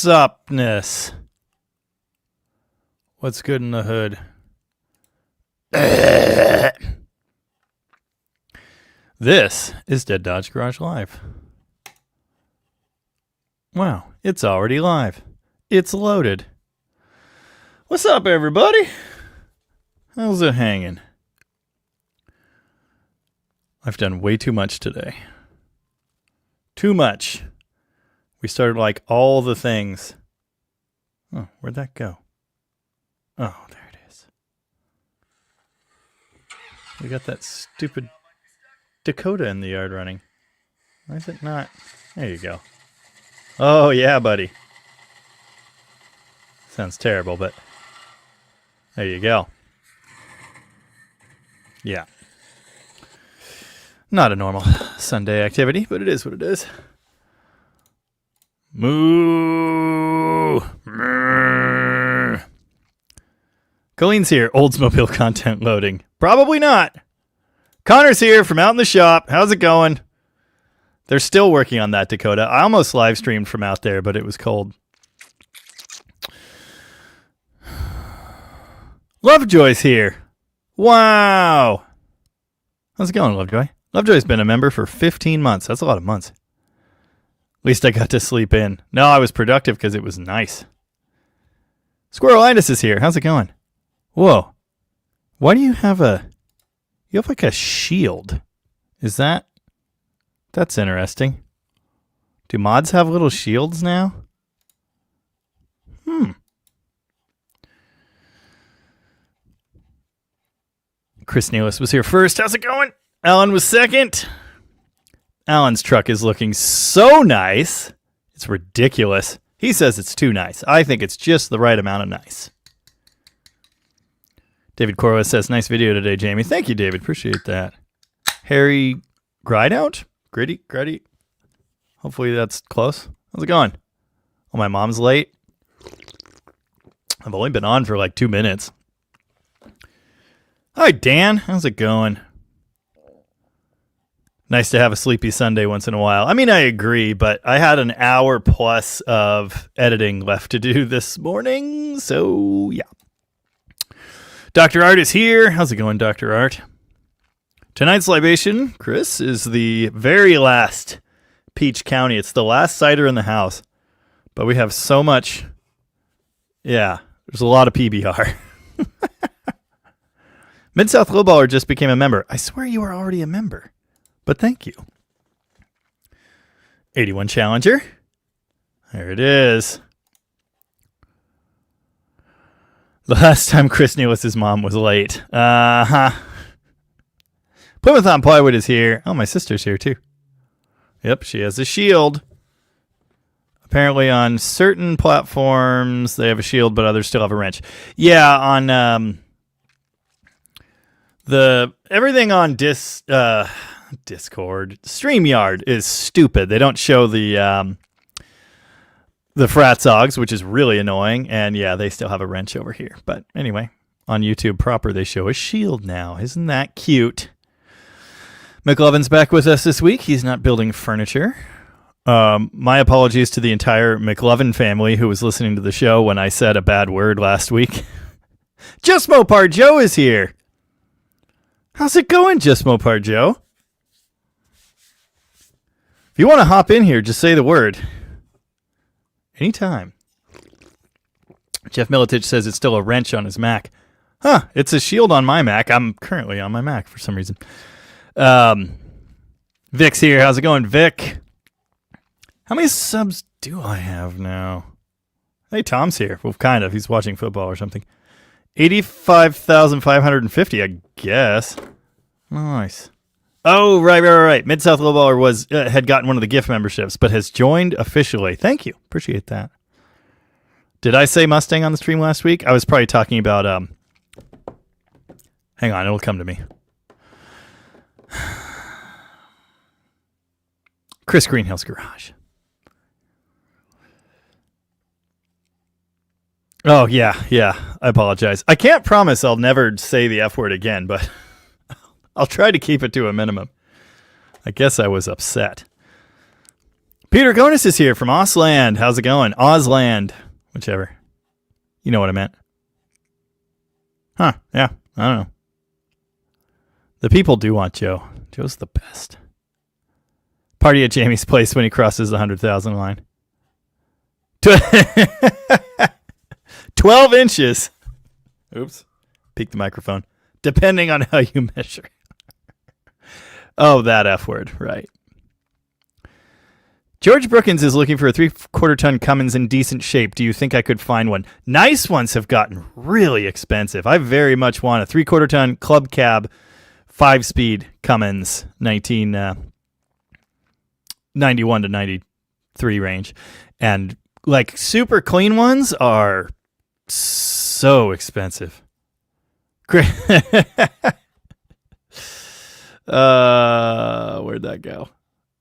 What's upness? What's good in the hood? This is Dead Dodge Garage Live. Wow, it's already live. It's loaded. What's up, everybody? How's it hanging? I've done way too much today. Too much. We started like all the things. Oh, where'd that go? Oh, there it is. We got that stupid Dakota in the yard running. Why is it not? There you go. Oh, yeah, buddy. Sounds terrible, but there you go. Yeah. Not a normal Sunday activity, but it is what it is. Moo! Colleen's here. Oldsmobile content loading. Probably not. Connor's here from out in the shop. How's it going? They're still working on that Dakota. I almost live streamed from out there, but it was cold. Lovejoy's here. Wow. How's it going, Lovejoy? Lovejoy's been a member for 15 months. That's a lot of months. At least I got to sleep in. No, I was productive because it was nice. Squirrelitis is here. How's it going? Whoa. Why do you have a... You have like a shield. Is that... That's interesting. Do mods have little shields now? Chris Nealis was here first. How's it going? Alan was second. Alan's truck is looking so nice. It's ridiculous. He says it's too nice. I think it's just the right amount of nice. David Corliss says, nice video today, Jamie. Thank you, David. Appreciate that. Harry Grideout? Gritty? Hopefully that's close. How's it going? Oh, my mom's late. I've only been on for like 2 minutes. Hi, Dan. How's it going? Nice to have a sleepy Sunday once in a while. I mean, I agree, but I had an hour plus of editing left to do this morning, so yeah. Dr. Art is here. How's it going, Dr. Art? Tonight's libation, Chris, is the very last Peach County. It's the last cider in the house, but we have so much. Yeah, there's a lot of PBR. Mid-South Lowballer just became a member. I swear you were already a member. But thank you. 81 Challenger. There it is. The last time Chris Nealis' mom was late. Uh-huh. Plymouth on Plywood is here. Oh, my sister's here too. Yep, she has a shield. Apparently on certain platforms they have a shield, but others still have a wrench. Yeah, on everything on Discord, StreamYard is stupid. They don't show the Fratzogs, which is really annoying. And yeah, they still have a wrench over here. But anyway, on YouTube proper, they show a shield now. Isn't that cute? McLovin's back with us this week. He's not building furniture. My apologies to the entire McLovin family who was listening to the show when I said a bad word last week. Just Mopar Joe is here. How's it going, Just Mopar Joe? If you want to hop in here, just say the word. Anytime. Jeff Militich says it's still a wrench on his Mac. Huh, it's a shield on my Mac. I'm currently on my Mac for some reason. Vic's here. How's it going, Vic? How many subs do I have now? Hey, Tom's here. Well, kind of. He's watching football or something. 85,550, I guess. Nice. Oh, right. Mid-South Lowballer had gotten one of the gift memberships, but has joined officially. Thank you. Appreciate that. Did I say Mustang on the stream last week? I was probably talking about... Hang on, it'll come to me. Chris Greenhill's Garage. Oh, yeah. I apologize. I can't promise I'll never say the F word again, but I'll try to keep it to a minimum. I guess I was upset. Peter Gonis is here from Ausland. How's it going? Ausland. Whichever. You know what I meant. Huh. Yeah. I don't know. The people do want Joe. Joe's the best. Party at Jamie's place when he crosses the 100,000 line. 12 inches. Oops. Peek the microphone. Depending on how you measure. Oh, that F word. Right. George Brookins is looking for a 3/4 ton Cummins in decent shape. Do you think I could find one? Nice ones have gotten really expensive. I very much want a 3/4 ton club cab 5-speed Cummins 1991 to 93 range. And like super clean ones are so expensive. Great. Where'd that go?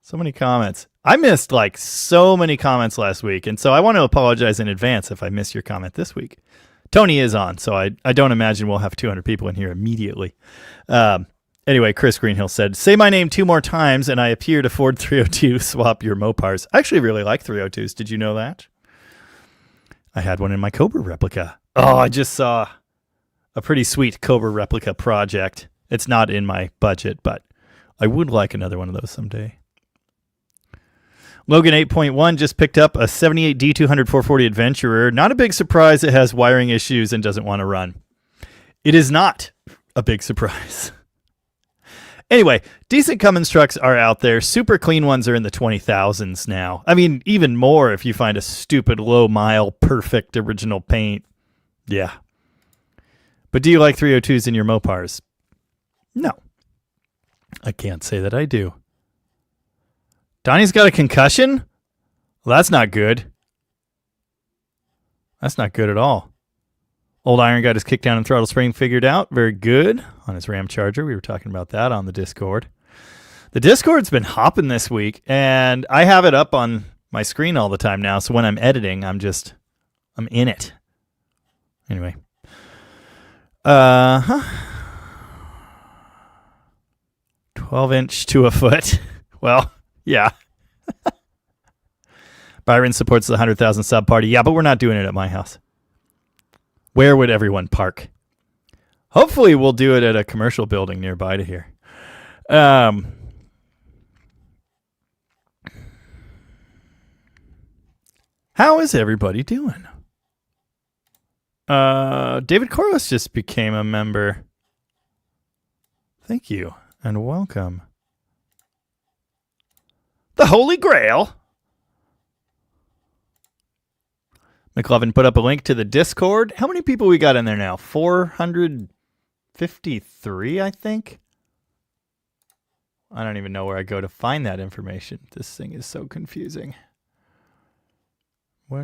So many comments. I missed like so many comments last week, and so I want to apologize in advance if I miss your comment this week. Tony is on, so I don't imagine we'll have 200 people in here immediately. Anyway, Chris Greenhill said, say my name 2 more times, and I appear to Ford 302 swap your Mopars. I actually really like 302s. Did you know that? I had one in my Cobra replica. Oh, I just saw a pretty sweet Cobra replica project. It's not in my budget, but I would like another one of those someday. Logan 8.1 just picked up a 78 D200 440 Adventurer. Not a big surprise it has wiring issues and doesn't want to run. It is not a big surprise. Anyway, decent Cummins trucks are out there. Super clean ones are in the 20,000s now. I mean, even more if you find a stupid low mile, perfect original paint. Yeah. But do you like 302s in your Mopars? No. I can't say that I do. Donnie's got a concussion? Well, that's not good. That's not good at all. Old Iron got his kick down and throttle spring figured out. Very good on his Ram Charger. We were talking about that on the Discord. The Discord's been hopping this week, and I have it up on my screen all the time now, so when I'm editing, I'm in it. Anyway. 12-inch to a foot. Well, yeah. Byron supports the 100,000 sub party. Yeah, but we're not doing it at my house. Where would everyone park? Hopefully we'll do it at a commercial building nearby to here. How is everybody doing? David Corliss just became a member. Thank you and welcome. The Holy Grail. McLovin put up a link to the Discord. How many people we got in there now? 453, I think. I don't even know where I go to find that information. This thing is so confusing. How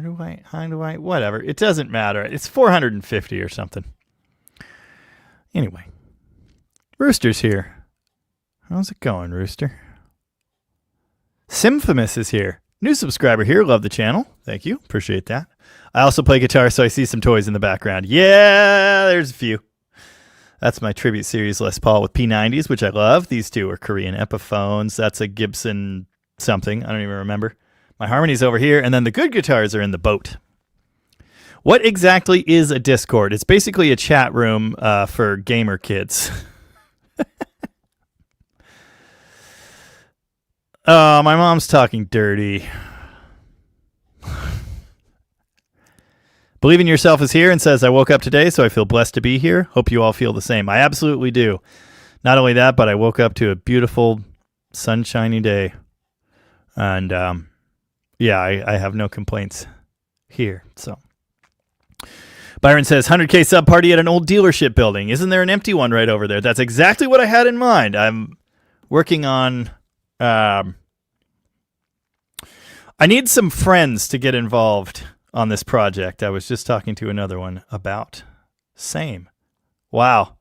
do I, whatever. It doesn't matter. It's 450 or something. Anyway. Rooster's here. How's it going, Rooster? Simfamous is here. New subscriber here. Love the channel. Thank you. Appreciate that. I also play guitar, so I see some toys in the background. Yeah, there's a few. That's my tribute series Les Paul with P90s, which I love. These two are Korean Epiphones. That's a Gibson something. I don't even remember. My Harmony's over here, and then the good guitars are in the boat. What exactly is a Discord? It's basically a chat room for gamer kids. Oh, my mom's talking dirty. Believe in Yourself is here and says, I woke up today, so I feel blessed to be here. Hope you all feel the same. I absolutely do. Not only that, but I woke up to a beautiful, sunshiny day. And, yeah, I have no complaints here. So, Byron says, 100K sub party at an old dealership building. Isn't there an empty one right over there? That's exactly what I had in mind. I'm working on... I need some friends to get involved on this project. I was just talking to another one about same. Wow.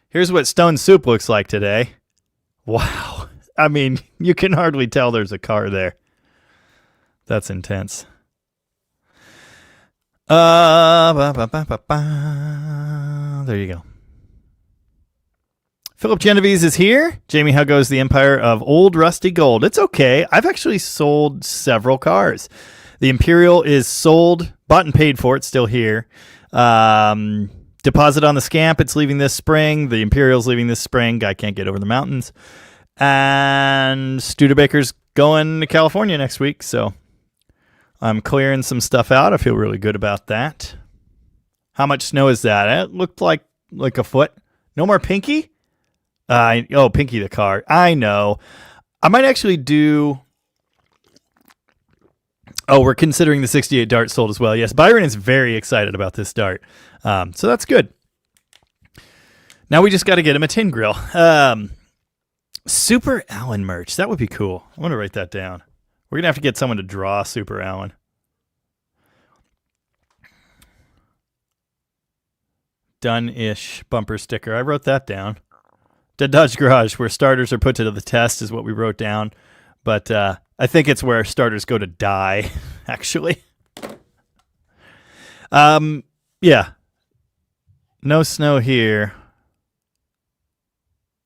Here's what Stone Soup looks like today. Wow. I mean, you can hardly tell there's a car there. That's intense. There you go. Philip Genovese is here. Jamie, how goes the empire of old rusty gold? It's okay. I've actually sold several cars. The Imperial is sold, bought and paid for. It's still here. Deposit on the Scamp. It's leaving this spring. The Imperial's leaving this spring. Guy can't get over the mountains. And Studebaker's going to California next week. So I'm clearing some stuff out. I feel really good about that. How much snow is that? It looked like a foot. No more Pinky? Pinky the car. I know. I might actually do... Oh, we're considering the 68 Dart sold as well. Yes, Byron is very excited about this Dart. So that's good. Now we just got to get him a tin grill. Super Allen merch. That would be cool. I want to write that down. We're going to have to get someone to draw Super Allen. Done-ish bumper sticker. I wrote that down. Dead Dodge Garage, where starters are put to the test, is what we wrote down. But I think it's where starters go to die, actually. Yeah. No snow here.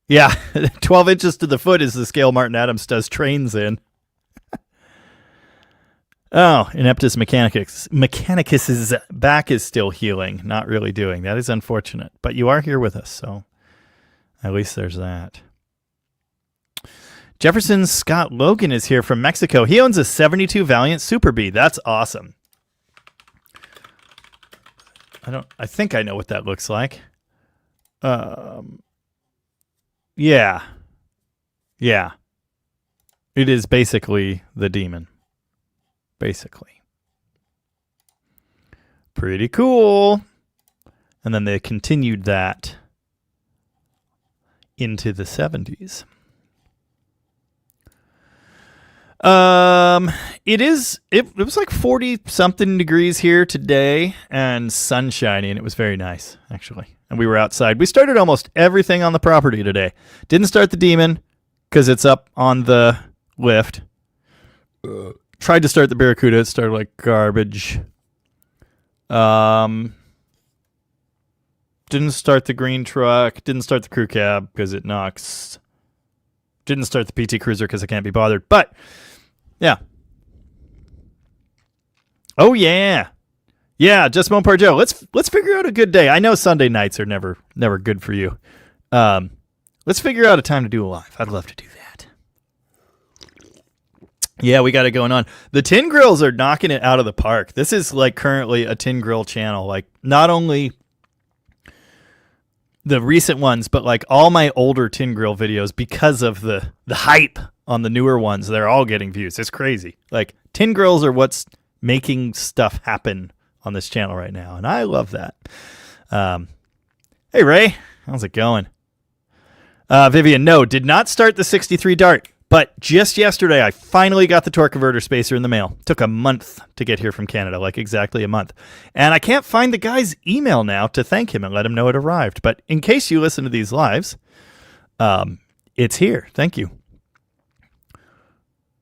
Yeah, 12 inches to the foot is the scale Martin Adams does trains in. Oh, Ineptus Mechanicus's back is still healing, not really doing. That is unfortunate. But you are here with us, so at least there's that. Jefferson Scott Logan is here from Mexico. He owns a 72 Valiant Super B. That's awesome. I think I know what that looks like. Yeah. Yeah. It is basically the Demon. Basically. Pretty cool. And then they continued that into the 70s. It was like 40 something degrees here today and sunshiny, and it was very nice, actually. And we were outside. We started almost everything on the property today. Didn't start the Demon because it's up on the lift. Tried to start the Barracuda. It started like garbage. Didn't start the green truck. Didn't start the crew cab because it knocks. Didn't start the PT Cruiser because I can't be bothered. But yeah. Oh yeah. Yeah, just Mopar Joe. Let's figure out a good day. I know Sunday nights are never good for you. Let's figure out a time to do a live. I'd love to do that. Yeah, we got it going on. The tin grills are knocking it out of the park. This is like currently a tin grill channel. Like not only the recent ones, but like all my older tin grill videos, because of the hype on the newer ones, they're all getting views. It's crazy. Like tin grills are what's making stuff happen on this channel right now, and I love that. Hey Ray, how's it going? Vivian, no, did not start the 63 Dart, but just yesterday I finally got the torque converter spacer in the mail. Took a month to get here from Canada, like exactly a month. And I can't find the guy's email now to thank him and let him know it arrived. But in case you listen to these lives, it's here. Thank you.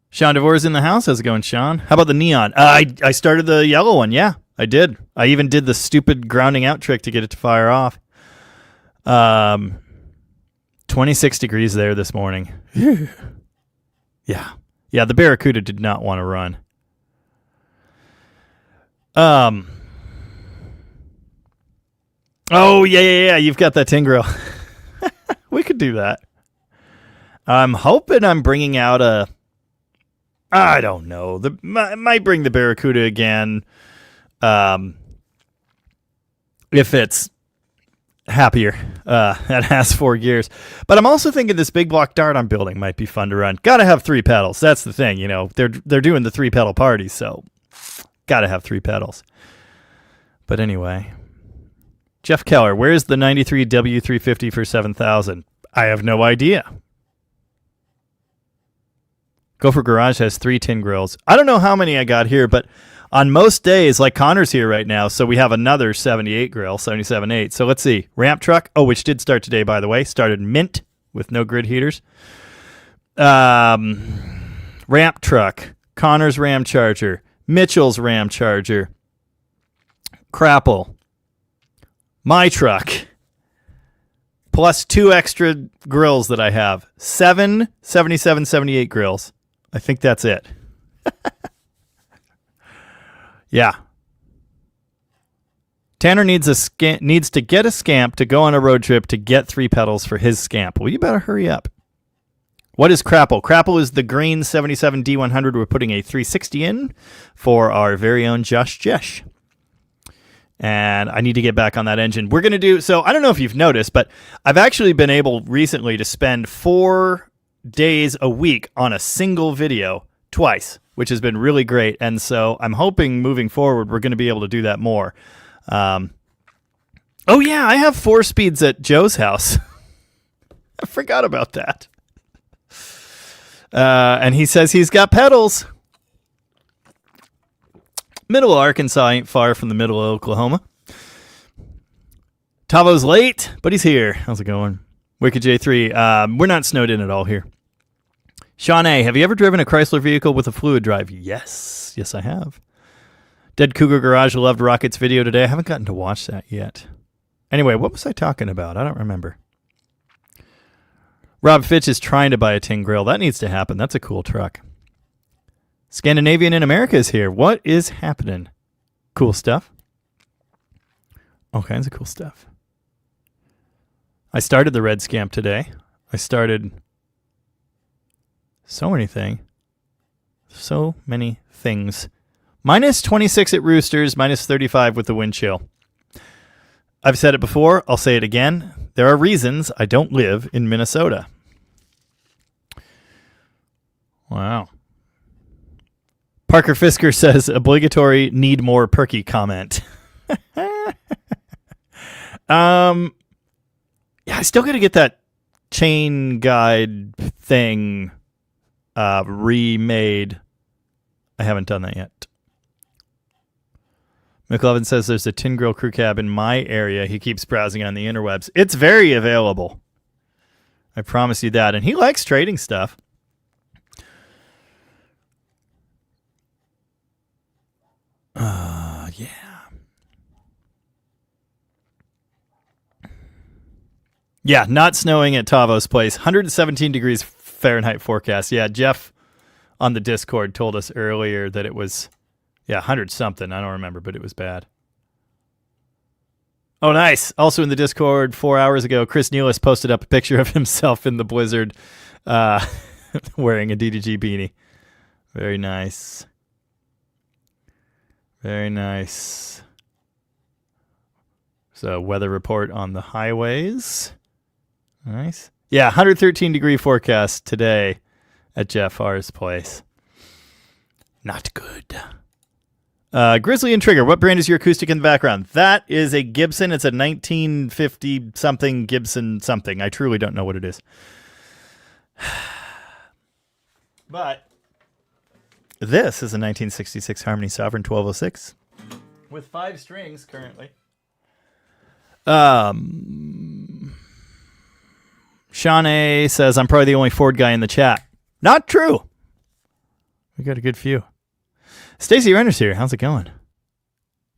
Sean DeVore's in the house. How's it going, Sean? How about the neon? I started the yellow one. Yeah, I did. I even did the stupid grounding out trick to get it to fire off. 26 degrees there this morning. Yeah. Yeah, the Barracuda did not want to run. Oh, yeah. You've got that tin grill. We could do that. I'm hoping I'm bringing out I don't know. Might bring the Barracuda again. If it's happier. That has 4 gears. But I'm also thinking this big block Dart I'm building might be fun to run. Gotta have 3 pedals. That's the thing, you know. They're doing the 3 pedal party, so gotta have 3 pedals. But anyway. Jeff Keller, where's the 93 W350 for 7,000? I have no idea. Gopher Garage has 3 tin grills. I don't know how many I got here, but on most days, like Connor's here right now, so we have another 78 grill, 77.8. So let's see. Ramp truck, which did start today, by the way. Started mint with no grid heaters. Ramp truck, Connor's Ram Charger, Mitchell's Ram Charger, Crapple, my truck, plus 2 extra grills that I have. 7 77, 78 grills. I think that's it. Yeah. Tanner needs to get a scamp to go on a road trip to get 3 pedals for his scamp. Well, you better hurry up. What is Crapple? Crapple is the green 77 D100. We're putting a 360 in for our very own Josh Jesh. And I need to get back on that engine. We're going to do, so I don't know if you've noticed, but I've actually been able recently to spend 4 days a week on a single video twice, which has been really great. And so I'm hoping moving forward, we're going to be able to do that more. Oh yeah, I have 4 speeds at Joe's house. I forgot about that. And he says he's got pedals. Middle of Arkansas ain't far from the middle of Oklahoma. Tavo's late, but he's here. How's it going? Wicked J3. We're not snowed in at all here. Sean A., have you ever driven a Chrysler vehicle with a fluid drive? Yes. Yes, I have. Dead Cougar Garage loved Rocket's video today. I haven't gotten to watch that yet. Anyway, what was I talking about? I don't remember. Rob Fitch is trying to buy a tin grill. That needs to happen. That's a cool truck. Scandinavian in America is here. What is happening? Cool stuff. All kinds of cool stuff. I started the Red Scamp today. I started so many things. So many things. Minus 26 at Roosters, minus 35 with the wind chill. I've said it before. I'll say it again. There are reasons I don't live in Minnesota. Wow. Parker Fisker says, obligatory need more perky comment. Yeah, I still got to get that chain guide thing remade. I haven't done that yet. McLovin says there's a tin grill crew cab in my area. He keeps browsing on the interwebs. It's very available. I promise you that. And he likes trading stuff. Yeah. Yeah, not snowing at Tavo's place. 117 degrees Fahrenheit forecast. Yeah, Jeff on the Discord told us earlier that it was, 100 something. I don't remember, but it was bad. Oh, nice. Also in the Discord 4 hours ago, Chris Nealis posted up a picture of himself in the blizzard wearing a DDG beanie. Very nice. Very nice. So weather report on the highways. Nice. Yeah, 113 degree forecast today at Jeff R's place. Not good. Grizzly and Trigger, what brand is your acoustic in the background? That is a Gibson. It's a 1950 something Gibson something. I truly don't know what it is. But this is a 1966 Harmony Sovereign 1206 with 5 strings currently. Sean A. says, I'm probably the only Ford guy in the chat. Not true. We got a good few. Stacy Renner's here. How's it going?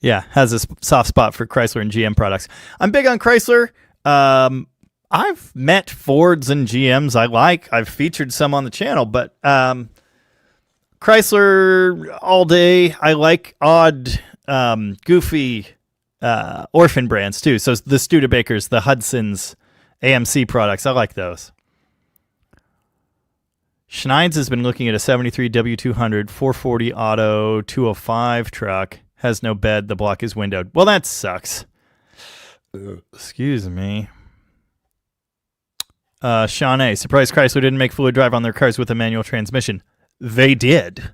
Yeah, has a soft spot for Chrysler and GM products. I'm big on Chrysler. I've met Fords and GMs I like. I've featured some on the channel, but Chrysler all day. I like odd, goofy orphan brands too. So the Studebakers, the Hudsons, AMC products. I like those. Schneids has been looking at a 73 W200 440 Auto 205 truck. Has no bed. The block is windowed. Well, that sucks. Excuse me. Sean A. Surprised Chrysler didn't make fluid drive on their cars with a manual transmission. They did.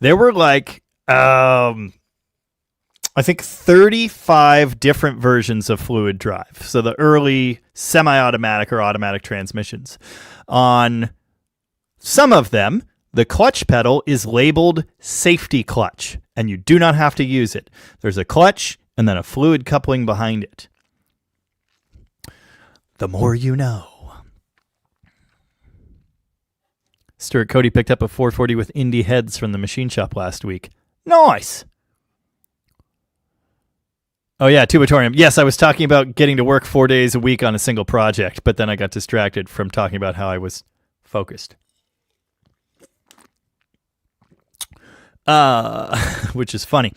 There were like, I think 35 different versions of fluid drive. So the early semi-automatic or automatic transmissions. On some of them, the clutch pedal is labeled safety clutch, and you do not have to use it. There's a clutch and then a fluid coupling behind it. The more you know. Stuart Cody picked up a 440 with Indy heads from the machine shop last week. Nice. Oh, yeah, Tubatorium. Yes, I was talking about getting to work 4 days a week on a single project, but then I got distracted from talking about how I was focused. Which is funny.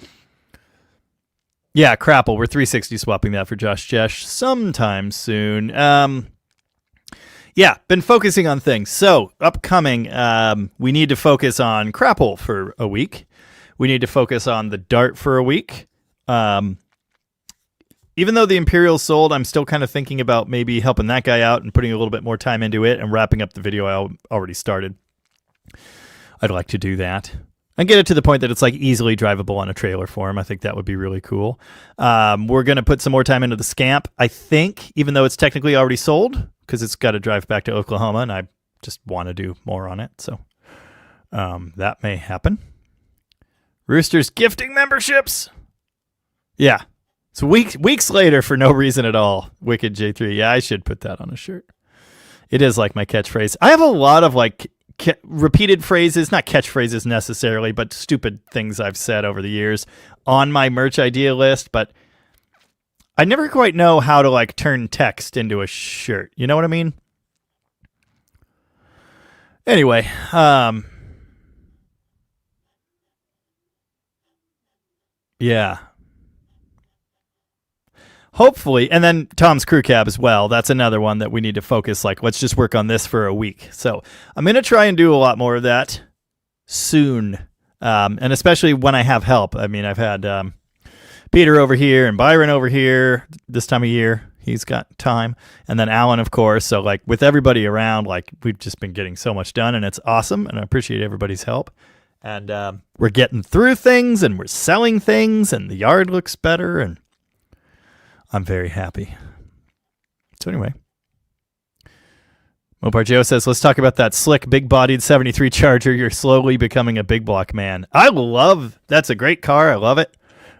Yeah, Crapple. We're 360 swapping that for Josh Jesh sometime soon. Yeah, been focusing on things. So, upcoming, we need to focus on Crapple for a week. We need to focus on the Dart for a week. Even though the Imperial sold, I'm still kind of thinking about maybe helping that guy out and putting a little bit more time into it and wrapping up the video I already started. I'd like to do that and get it to the point that it's like easily drivable on a trailer for him. I think that would be really cool. We're going to put some more time into the Scamp, I think, even though it's technically already sold, because it's got to drive back to Oklahoma, and I just want to do more on it. So that may happen. Rooster's gifting memberships. Yeah. So weeks later for no reason at all. Wicked J3. Yeah, I should put that on a shirt. It is like my catchphrase. I have a lot of like repeated phrases, not catchphrases necessarily, but stupid things I've said over the years on my merch idea list, but I never quite know how to like turn text into a shirt. You know what I mean? Anyway, yeah. Hopefully, and then Tom's Crew Cab as well. That's another one that we need to focus, like, let's just work on this for a week. So I'm going to try and do a lot more of that soon, and especially when I have help. I mean, I've had Peter over here and Byron over here this time of year. He's got time. And then Alan, of course. So, like, with everybody around, like, we've just been getting so much done, and it's awesome, and I appreciate everybody's help. And we're getting through things, and we're selling things, and the yard looks better, and I'm very happy. So anyway, Mopar Joe says, let's talk about that slick, big-bodied 73 Charger. You're slowly becoming a big block man. That's a great car. I love it.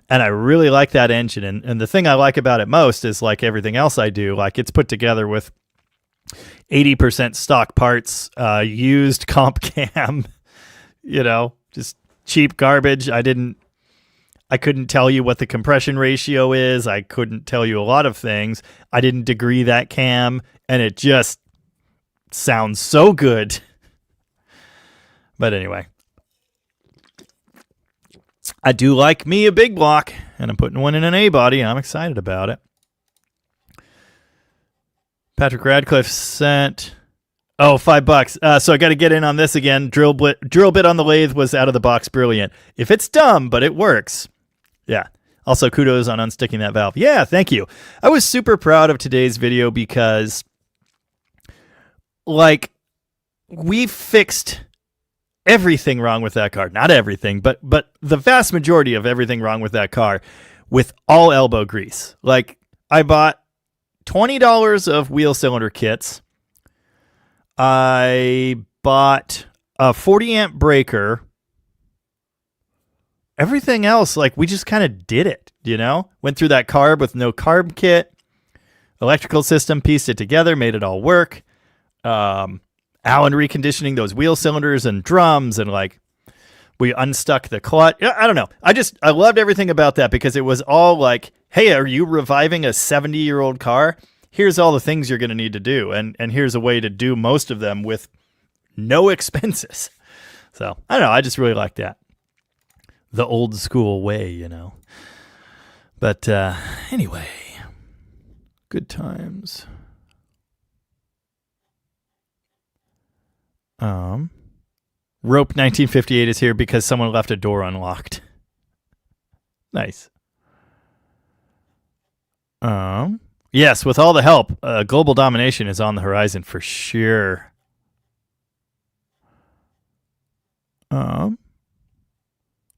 And I really like that engine. And the thing I like about it most is like everything else I do, like it's put together with 80% stock parts, used comp cam, just cheap garbage. I couldn't tell you what the compression ratio is. I couldn't tell you a lot of things. I didn't degree that cam, and it just sounds so good. But anyway, I do like me a big block, and I'm putting one in an A body. I'm excited about it. Patrick Radcliffe sent $5. So I got to get in on this again. Drill bit on the lathe was out of the box brilliant. If it's dumb, but it works. Yeah. Also, kudos on unsticking that valve. Yeah, thank you. I was super proud of today's video because, like, we fixed everything wrong with that car. Not everything, but the vast majority of everything wrong with that car with all elbow grease. Like, I bought $20 of wheel cylinder kits. I bought a 40 amp breaker. Everything else, like, we just kind of did it, Went through that carb with no carb kit. Electrical system, pieced it together, made it all work. Allen reconditioning those wheel cylinders and drums, and, like, we unstuck the clutch. I don't know. I loved everything about that because it was all like, hey, are you reviving a 70-year-old car? Here's all the things you're going to need to do, and here's a way to do most of them with no expenses. So, I don't know. I just really like that. The old school way, But anyway, good times. Rope 1958 is here because someone left a door unlocked. Nice. Yes, with all the help, global domination is on the horizon for sure.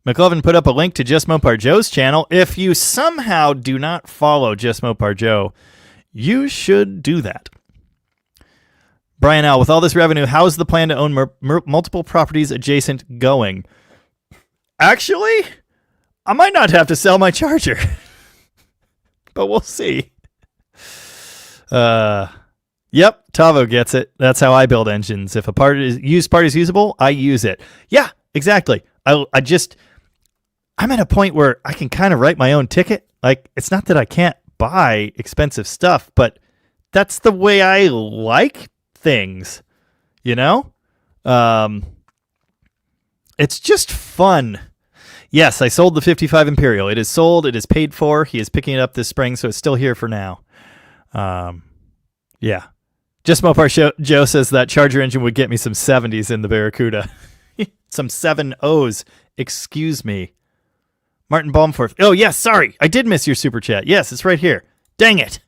McLovin put up a link to Just Mopar Joe's channel. If you somehow do not follow Just Mopar Joe, you should do that. Brian L., with all this revenue, how's the plan to own multiple properties adjacent going? Actually, I might not have to sell my Charger. But we'll see. Yep, Tavo gets it. That's how I build engines. If a part is usable, I use it. Yeah, exactly. I'm at a point where I can kind of write my own ticket. Like, it's not that I can't buy expensive stuff, but that's the way I like things, you know? It's just fun. Yes, I sold the 55 Imperial. It is sold. It is paid for. He is picking it up this spring, so it's still here for now. Yeah. Just Mopar Joe says that Charger engine would get me some 70s in the Barracuda. Some 7.0s. Excuse me. Martin Baumforth. Oh, yes, sorry. I did miss your super chat. Yes, it's right here. Dang it.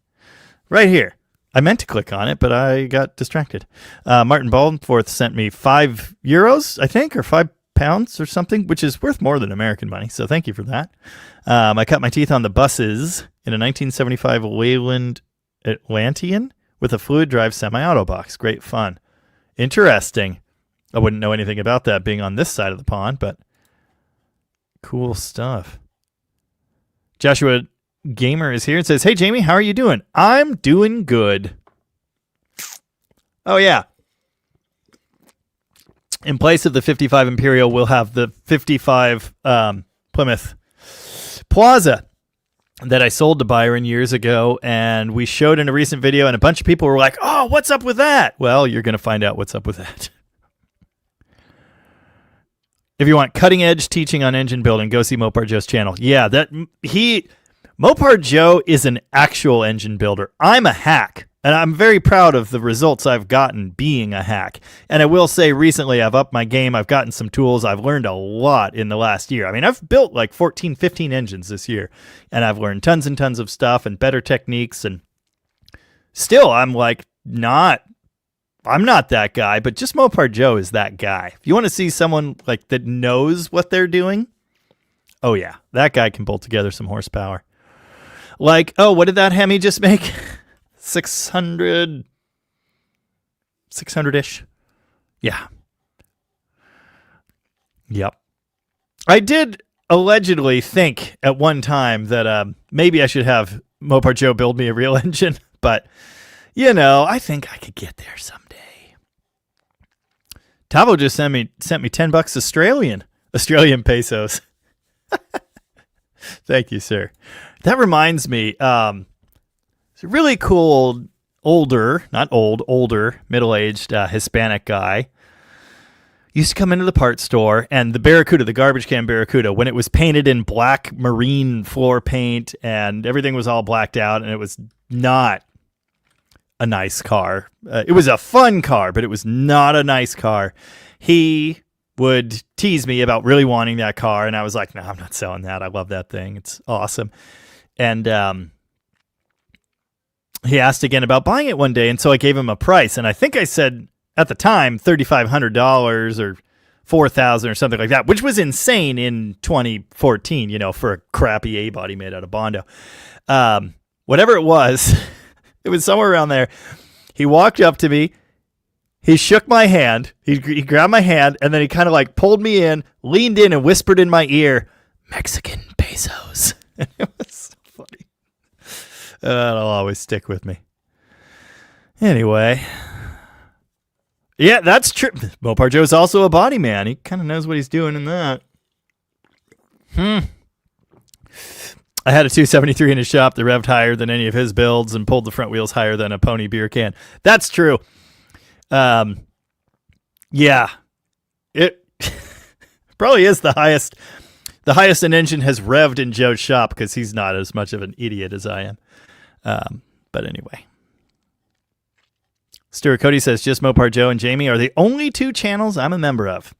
Right here. I meant to click on it, but I got distracted. Martin Baumforth sent me €5, I think, or £5 or something, which is worth more than American money. So thank you for that. I cut my teeth on the buses in a 1975 Wayland Atlantean with a fluid drive semi-auto box. Great fun. Interesting. I wouldn't know anything about that being on this side of the pond, but cool stuff. Joshua Gamer is here and says, hey, Jamie, how are you doing? I'm doing good. Oh, yeah. In place of the 55 Imperial, we'll have the 55 Plymouth Plaza that I sold to Byron years ago, and we showed in a recent video, and a bunch of people were like, oh, what's up with that? Well, you're going to find out what's up with that. If you want cutting-edge teaching on engine building, go see Mopar Joe's channel. Yeah, Mopar Joe is an actual engine builder. I'm a hack, and I'm very proud of the results I've gotten being a hack. And I will say recently I've upped my game. I've gotten some tools. I've learned a lot in the last year. I mean, I've built like 14, 15 engines this year, and I've learned tons and tons of stuff and better techniques. And still, I'm not that guy, but just Mopar Joe is that guy. If you want to see someone like that knows what they're doing, oh yeah, that guy can pull together some horsepower. Like, oh, what did that Hemi just make? 600-ish. Yeah. Yep. I did allegedly think at one time that maybe I should have Mopar Joe build me a real engine, but, I think I could get there someday. Tavo just sent me $10 Australian pesos. Thank you, sir. That reminds me, it's a really cool, older, middle-aged Hispanic guy. Used to come into the parts store, and the Barracuda, the garbage can Barracuda, when it was painted in black marine floor paint and everything was all blacked out, and it was not a nice car. It was a fun car, but it was not a nice car. He would tease me about really wanting that car, and I was like, no, I'm not selling that. I love that thing. It's awesome. And he asked again about buying it one day, and so I gave him a price, and I think I said at the time $3,500 or $4,000 or something like that, which was insane in 2014, for a crappy A-body made out of Bondo. Whatever it was, it was somewhere around there. He walked up to me. He shook my hand. He grabbed my hand, and then he kind of pulled me in, leaned in, and whispered in my ear, Mexican pesos. And it was so funny. That'll always stick with me. Anyway. Yeah, that's true. Mopar Joe's also a body man. He kind of knows what he's doing in that. I had a 273 in his shop that revved higher than any of his builds and pulled the front wheels higher than a pony beer can. That's true. Yeah. It probably is the highest an engine has revved in Joe's shop because he's not as much of an idiot as I am. But anyway. Stuart Cody says, just Mopar Joe and Jamie are the only two channels I'm a member of.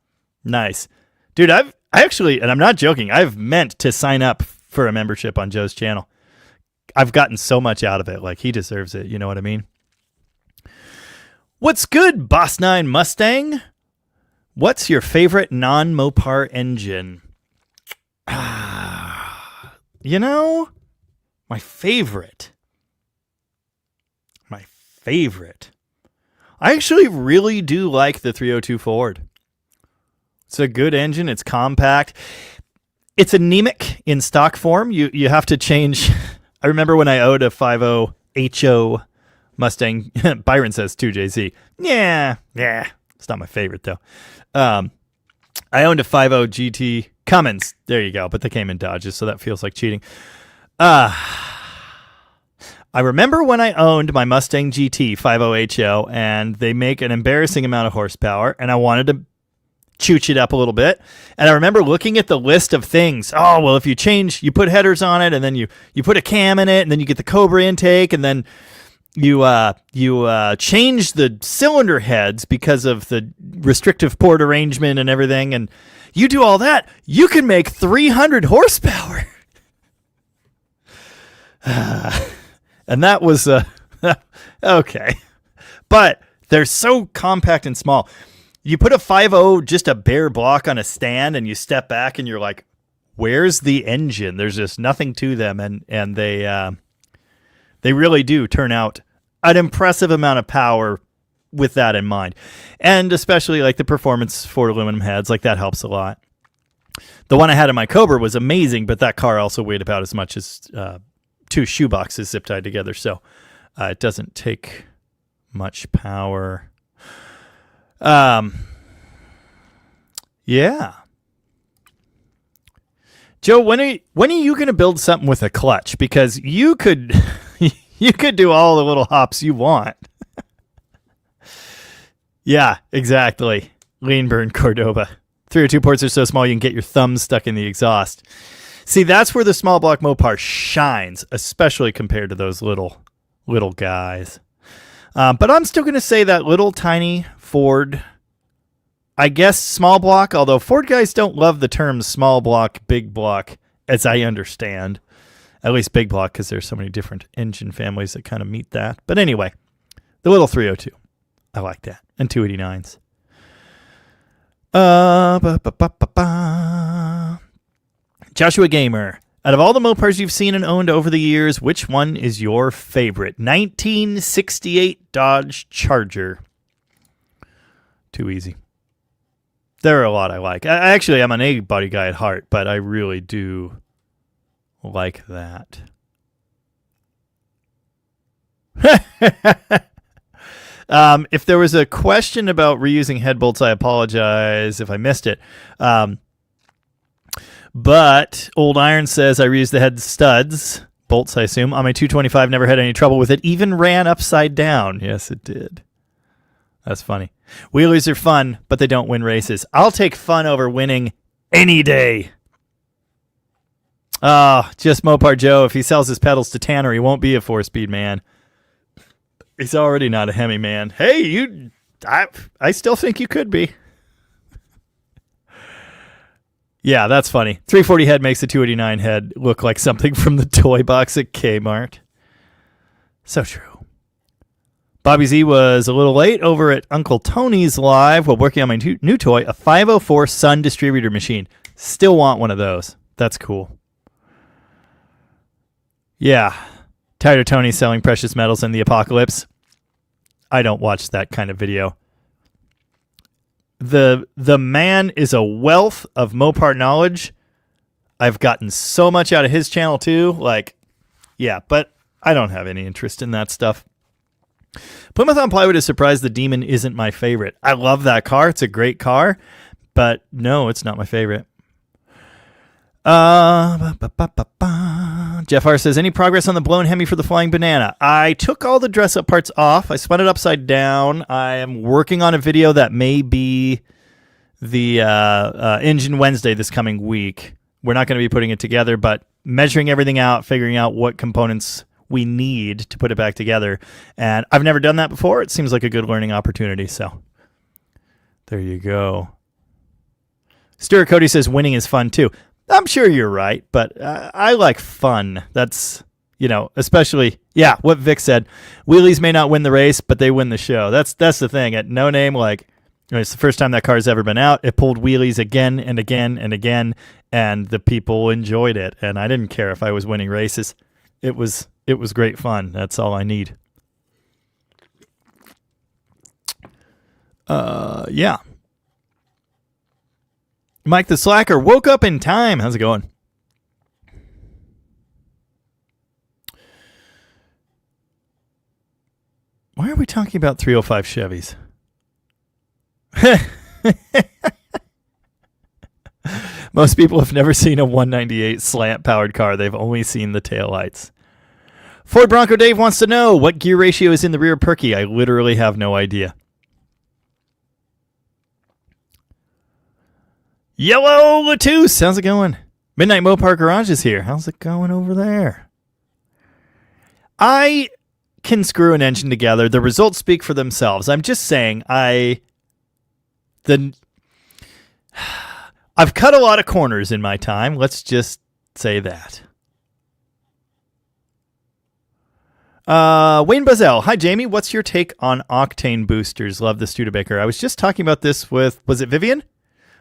Nice. Dude, I actually, and I'm not joking, I've meant to sign up for a membership on Joe's channel. I've gotten so much out of it. He deserves it. You know what I mean? What's good, Boss 9 Mustang? What's your favorite non-Mopar engine? My favorite. I actually really do like the 302 Ford. It's a good engine. It's compact. It's anemic in stock form. You have to change. I remember when I owned a 50 HO Mustang. Byron says 2JZ. Yeah. It's not my favorite, though. I owned a 50 GT Cummins. There you go. But they came in Dodges, so that feels like cheating. I remember when I owned my Mustang GT 50HO, and they make an embarrassing amount of horsepower, and I wanted to chooch it up a little bit. And I remember looking at the list of things. Oh, well, if you put headers on it, and then you put a cam in it, and then you get the Cobra intake, and then you change the cylinder heads because of the restrictive port arrangement and everything, and you do all that, you can make 300 horsepower. And that was okay. But they're so compact and small. You put a 5.0, just a bare block on a stand, and you step back and you're like, where's the engine? There's just nothing to them. And they really do turn out an impressive amount of power with that in mind. And especially like the performance for aluminum heads, like that helps a lot. The one I had in my Cobra was amazing, but that car also weighed about as much as 2 shoe boxes zip tied together. So it doesn't take much power. Yeah. Joe, when are you going to build something with a clutch? Because you could do all the little hops you want. Yeah, exactly. Lean burn Cordoba. 302 ports are so small you can get your thumbs stuck in the exhaust. See, that's where the small block Mopar shines, especially compared to those little guys. But I'm still going to say that little tiny Ford, I guess small block, although Ford guys don't love the terms small block, big block, as I understand. At least big block, because there's so many different engine families that kind of meet that. But anyway, the little 302. I like that. And 289s. Joshua Gamer. Out of all the Mopars you've seen and owned over the years, which one is your favorite? 1968 Dodge Charger. Too easy. There are a lot I like. Actually, I'm an A-body guy at heart, but I really do like that. If there was a question about reusing head bolts, I apologize if I missed it. But Old Iron says I reused the head studs, bolts I assume, on my 225, never had any trouble with it, even ran upside down. Yes, it did. That's funny. Wheelies are fun, but they don't win races. I'll take fun over winning any day. Oh, just Mopar Joe. If he sells his pedals to Tanner, he won't be a 4-speed man. He's already not a Hemi man. Hey, I still think you could be. Yeah, that's funny. 340 head makes the 289 head look like something from the toy box at Kmart. So true. Bobby Z was a little late over at Uncle Tony's live while working on my new toy, a 504 Sun distributor machine. Still want one of those. That's cool. Yeah. Tired of Tony selling precious metals in the apocalypse. I don't watch that kind of video. The man is a wealth of Mopar knowledge. I've gotten so much out of his channel too. Like, yeah, but I don't have any interest in that stuff. Plymouth on Plywood is surprised the Demon isn't my favorite. I love that car. It's a great car, but no, it's not my favorite. Jeff R says, any progress on the blown Hemi for the Flying Banana? I took all the dress-up parts off. I spun it upside down. I am working on a video that may be the Engine Wednesday this coming week. We're not going to be putting it together, but measuring everything out, figuring out what components we need to put it back together. And I've never done that before. It seems like a good learning opportunity. So there you go. Stuart Cody says winning is fun too. I'm sure you're right, but I like fun. That's, especially, yeah, what Vic said. Wheelies may not win the race, but they win the show. That's the thing. At No Name, it's the first time that car's ever been out. It pulled wheelies again and again and again, and the people enjoyed it. And I didn't care if I was winning races. It was great fun. That's all I need. Yeah. Mike the Slacker woke up in time. How's it going? Why are we talking about 305 Chevys? Most people have never seen a 198 slant-powered car. They've only seen the taillights. Ford Bronco Dave wants to know, what gear ratio is in the rear Perky? I literally have no idea. Yellow Latus, how's it going? Midnight Mopar Garage is here. How's it going over there? I can screw an engine together. The results speak for themselves. I'm just saying, I've cut a lot of corners in my time. Let's just say that. Wayne Buzzell. Hi, Jamie. What's your take on octane boosters? Love the Studebaker. I was just talking about this with, was it Vivian?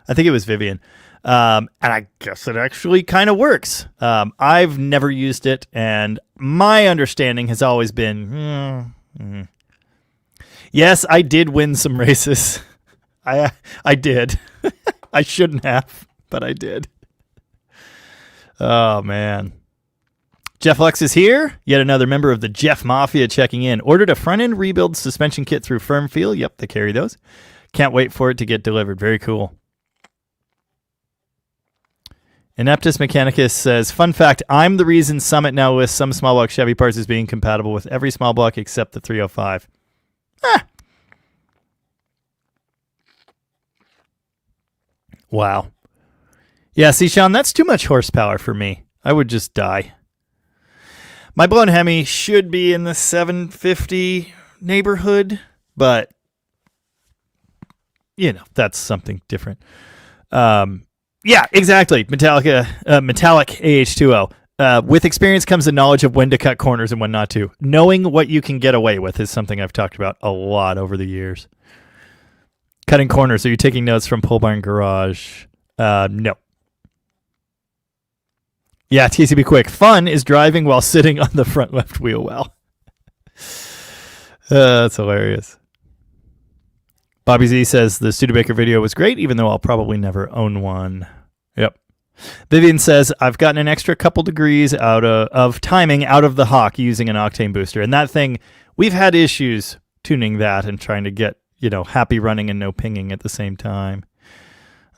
I think it was Vivian. And I guess it actually kind of works. I've never used it, and my understanding has always been, yes, I did win some races. I did. I shouldn't have, but I did. Oh, man. Jeff Lux is here. Yet another member of the Jeff Mafia checking in. Ordered a front-end rebuild suspension kit through Firm Feel. Yep, they carry those. Can't wait for it to get delivered. Very cool. Ineptus Mechanicus says, fun fact, I'm the reason Summit now lists some small block Chevy parts as being compatible with every small block except the 305. Wow. Yeah, see, Sean, that's too much horsepower for me. I would just die. My blown Hemi should be in the 750 neighborhood, but, you know, that's something different. Yeah, exactly. Metallic AH2O. With experience comes the knowledge of when to cut corners and when not to. Knowing what you can get away with is something I've talked about a lot over the years. Cutting corners. Are you taking notes from Pole Barn Garage? No. Yeah, TCB Quick. Fun is driving while sitting on the front left wheel well. That's hilarious. Bobby Z says the Studebaker video was great, even though I'll probably never own one. Yep. Vivian says, I've gotten an extra couple degrees out of timing out of the Hawk using an octane booster. And that thing, we've had issues tuning that and trying to get, you know, happy running and no pinging at the same time.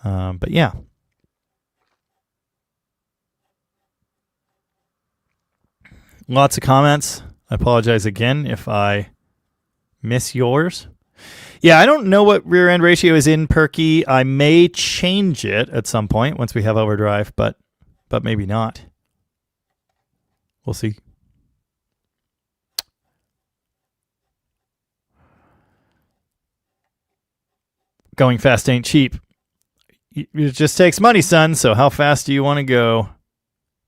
But yeah. Lots of comments. I apologize again if I miss yours. Yeah, I don't know what rear end ratio is in Perky. I may change it at some point once we have overdrive, but maybe not. We'll see. Going fast ain't cheap. It just takes money, son, so how fast do you want to go?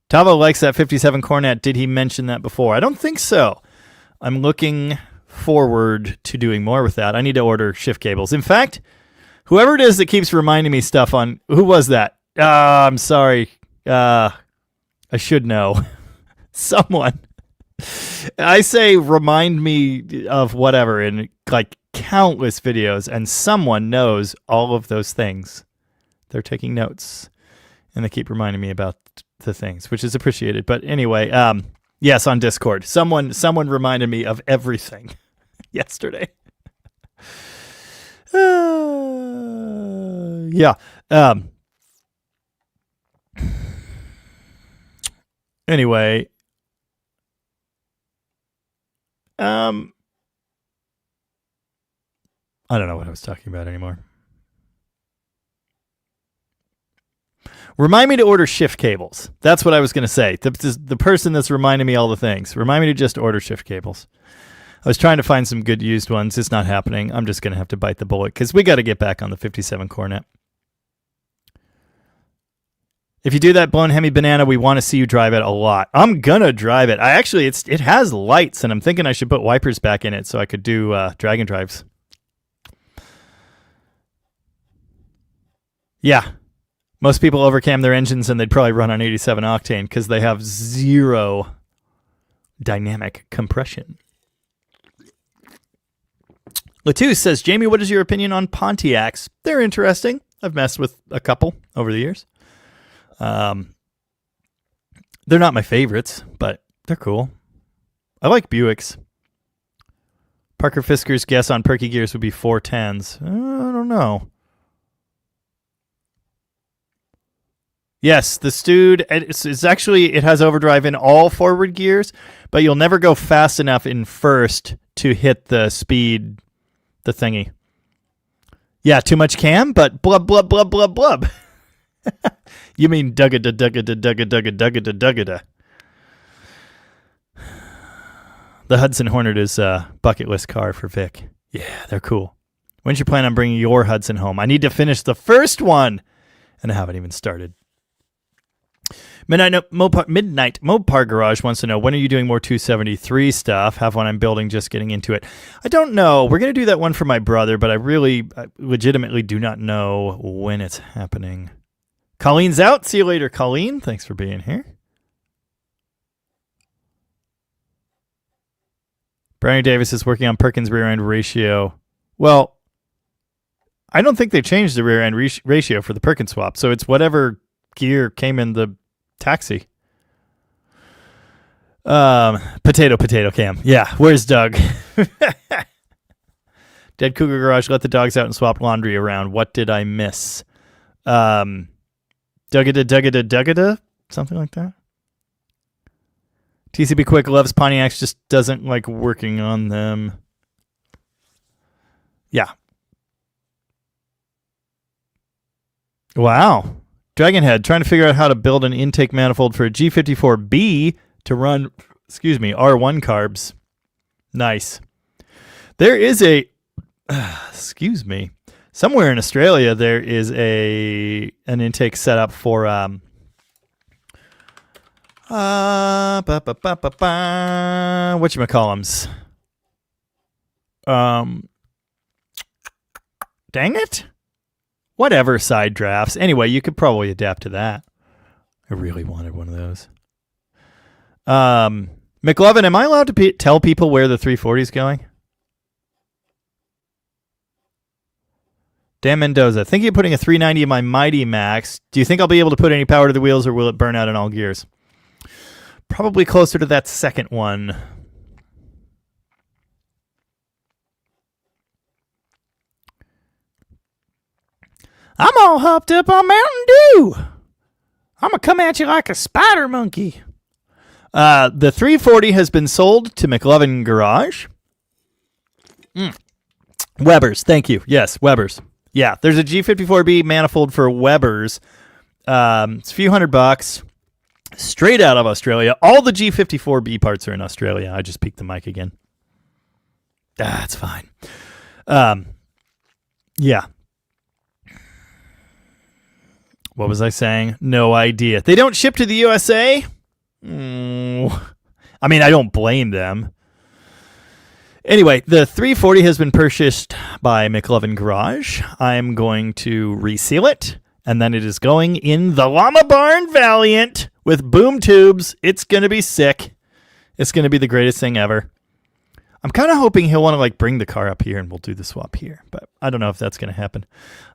Tavo likes that 57 Cornet. Did he mention that before? I don't think so. I'm looking forward to doing more with that. I need to order shift cables. In fact, whoever it is that keeps reminding me stuff on, who was that? I'm sorry. I should know. Someone. I say remind me of whatever in like countless videos, and someone knows all of those things. They're taking notes, and they keep reminding me about the things, which is appreciated. But anyway, yes, on Discord, someone reminded me of everything yesterday. Yeah. Anyway, I don't know what I was talking about anymore. Remind me to order shift cables. That's what I was going to say. The person that's reminding me all the things. Remind me to just order shift cables. I was trying to find some good used ones. It's not happening. I'm just going to have to bite the bullet because we got to get back on the 57 Cornet. If you do that blown Hemi Banana, we want to see you drive it a lot. I'm going to drive it. It has lights, and I'm thinking I should put wipers back in it so I could do drag and drives. Yeah. Most people overcam their engines and they'd probably run on 87 octane because they have zero dynamic compression. Latus says, Jamie, what is your opinion on Pontiacs? They're interesting. I've messed with a couple over the years. They're not my favorites, but they're cool. I like Buicks. Parker Fisker's guess on Perky gears would be 410s. I don't know. Yes, the Stude, it's actually, it has overdrive in all forward gears, but you'll never go fast enough in first to hit the speed, the thingy. Yeah, too much cam, but blub, blub, blub, blub, blub. You mean duggada, duggada, duggada, duggada, duggada, duggada. The Hudson Hornet is a bucket list car for Vic. Yeah, they're cool. When's you plan on bringing your Hudson home? I need to finish the first one, and I haven't even started. Midnight Mopar Garage wants to know, when are you doing more 273 stuff? Have one I'm building, just getting into it. I don't know. We're going to do that one for my brother, but I legitimately do not know when it's happening. Colleen's out. See you later, Colleen. Thanks for being here. Brownie Davis is working on Perkins rear end ratio. Well, I don't think they changed the rear end ratio for the Perkins swap, so it's whatever gear came in the taxi. Potato cam. Yeah, where's Doug? Dead Cougar Garage, let the dogs out and swap laundry around. What did I miss? Duggada, something like that. TCB Quick loves Pontiacs, just doesn't like working on them. Yeah. Wow. Dragonhead, trying to figure out how to build an intake manifold for a G54B to run, R1 carbs. Nice. There is somewhere in Australia, there is an intake setup for, whatchamacallums. Dang it. Whatever, side drafts. Anyway, you could probably adapt to that. I really wanted one of those. McLovin, am I allowed to tell people where the 340 is going? Dan Mendoza, thinking of putting a 390 in my Mighty Max. Do you think I'll be able to put any power to the wheels, or will it burn out in all gears? Probably closer to that second one. I'm all hopped up on Mountain Dew. I'm going to come at you like a spider monkey. The 340 has been sold to McLovin Garage. Weber's, thank you. Yes, Weber's. Yeah, there's a G54B manifold for Weber's. It's a few $100. Straight out of Australia. All the G54B parts are in Australia. I just peeked the mic again. That's fine. Yeah. What was I saying? No idea. They don't ship to the USA? I mean, I don't blame them. Anyway, the 340 has been purchased by McLovin Garage. I'm going to reseal it, and then it is going in the Llama Barn Valiant with boom tubes. It's going to be sick. It's going to be the greatest thing ever. I'm kind of hoping he'll want to like bring the car up here and we'll do the swap here, but I don't know if that's going to happen.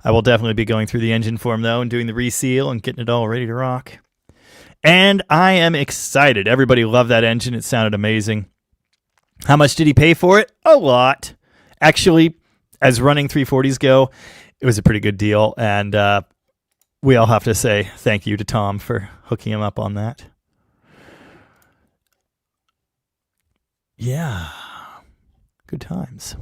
I will definitely be going through the engine for him though and doing the reseal and getting it all ready to rock. And I am excited. Everybody loved that engine. It sounded amazing. How much did he pay for it? A lot. Actually, as running 340s go, it was a pretty good deal. And we all have to say thank you to Tom for hooking him up on that. Yeah. Good times.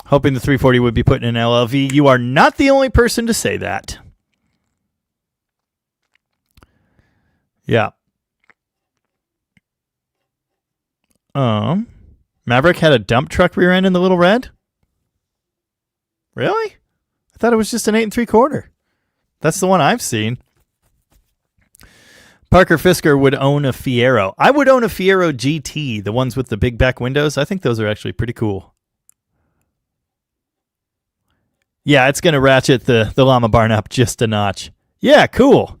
Hoping the 340 would be put in an LLV. You are not the only person to say that. Yeah. Maverick had a dump truck rear end in the Little Red? Really? I thought it was just an 8 3/4. That's the one I've seen. Parker Fisker would own a Fiero. I would own a Fiero GT, the ones with the big back windows. I think those are actually pretty cool. Yeah, it's going to ratchet the Llama Barn up just a notch. Yeah, cool.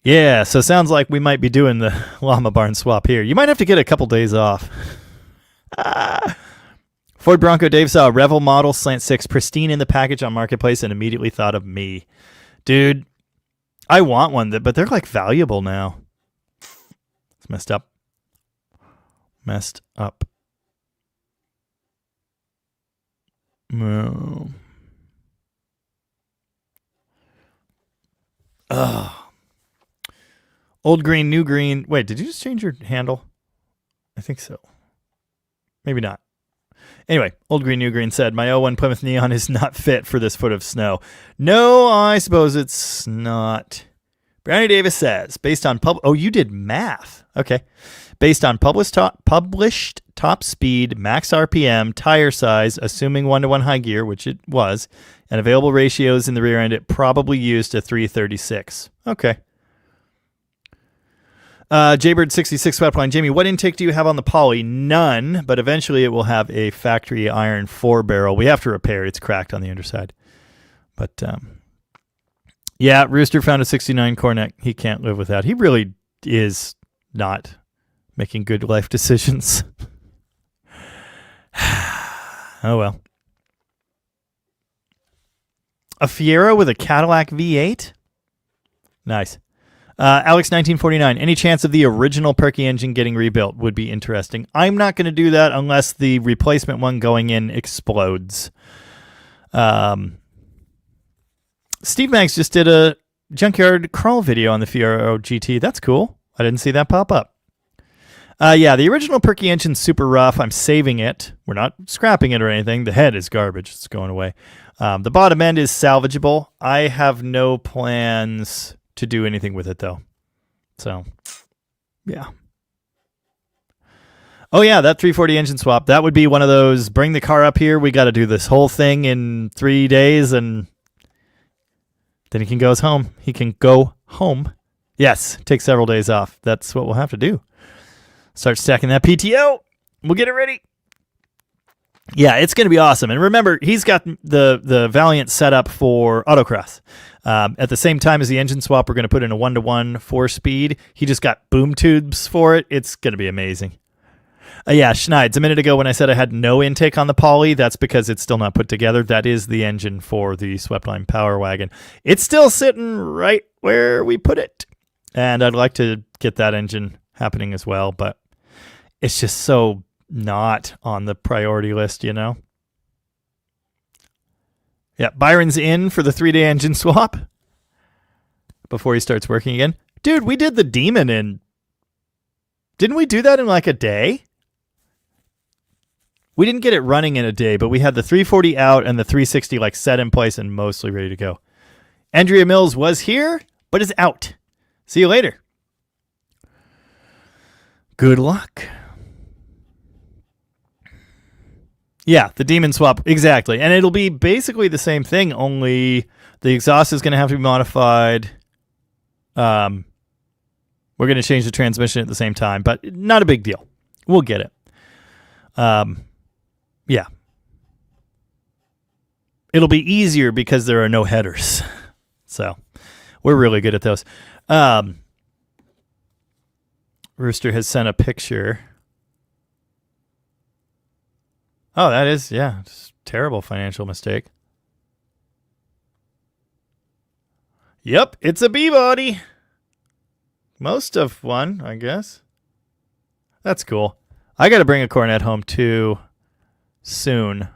Yeah, so sounds like we might be doing the Llama Barn swap here. You might have to get a couple days off. Ford Bronco Dave saw a Revel model Slant 6 pristine in the package on Marketplace and immediately thought of me. Dude, I want one, but they're like valuable now. It's messed up. No. Old green, new green. Wait, did you just change your handle? I think so. Maybe not. Anyway, Old Green New Green said, my 01 Plymouth Neon is not fit for this foot of snow. No, I suppose it's not. Brownie Davis says, based on oh, you did math. Okay. Based on published top speed, max RPM, tire size, assuming 1-to-1 high gear, which it was, and available ratios in the rear end, it probably used a 336. Okay. Jaybird66 Sweatline. Jamie, what intake do you have on the Poly? None, but eventually it will have a factory iron 4-barrel. We have to repair it. It's cracked on the underside. But, yeah, Rooster found a 69 Cornet. He can't live with that. He really is not making good life decisions. Oh, well. A Fiero with a Cadillac V8? Nice. Alex 1949, any chance of the original Perky engine getting rebuilt? Would be interesting. I'm not going to do that unless the replacement one going in explodes. Steve Max just did a junkyard crawl video on the Fiero GT. That's cool. I didn't see that pop up. Yeah, the original Perky engine's super rough. I'm saving it. We're not scrapping it or anything. The head is garbage. It's going away. The bottom end is salvageable. I have no plans to do anything with it, though. So, yeah. Oh, yeah, that 340 engine swap. That would be one of those, bring the car up here. We got to do this whole thing in 3 days, and then he can go home. He can go home. Yes, take several days off. That's what we'll have to do. Start stacking that PTO. We'll get it ready. Yeah, it's going to be awesome. And remember, he's got the Valiant set up for autocross. At the same time as the engine swap, we're going to put in a 1-to-1 4-speed. He just got boom tubes for it. It's going to be amazing. Yeah, Schneids, a minute ago when I said I had no intake on the Poly, that's because it's still not put together. That is the engine for the Sweepline Power Wagon. It's still sitting right where we put it. And I'd like to get that engine happening as well, but it's just so not on the priority list, you know? Yeah, Byron's in for the 3-day engine swap before he starts working again. Dude, we did the Demon in... Didn't we do that in like a day? We didn't get it running in a day, but we had the 340 out and the 360 like set in place and mostly ready to go. Andrea Mills was here, but is out. See you later. Good luck. Yeah, the Demon swap, exactly. And it'll be basically the same thing, only the exhaust is going to have to be modified. We're going to change the transmission at the same time, but not a big deal. We'll get it. Yeah. It'll be easier because there are no headers. So we're really good at those. Rooster has sent a picture. Oh, that is, yeah, just terrible financial mistake. Yep, it's a B-body. Most of one, I guess. That's cool. I got to bring a Cornet home, too, soon.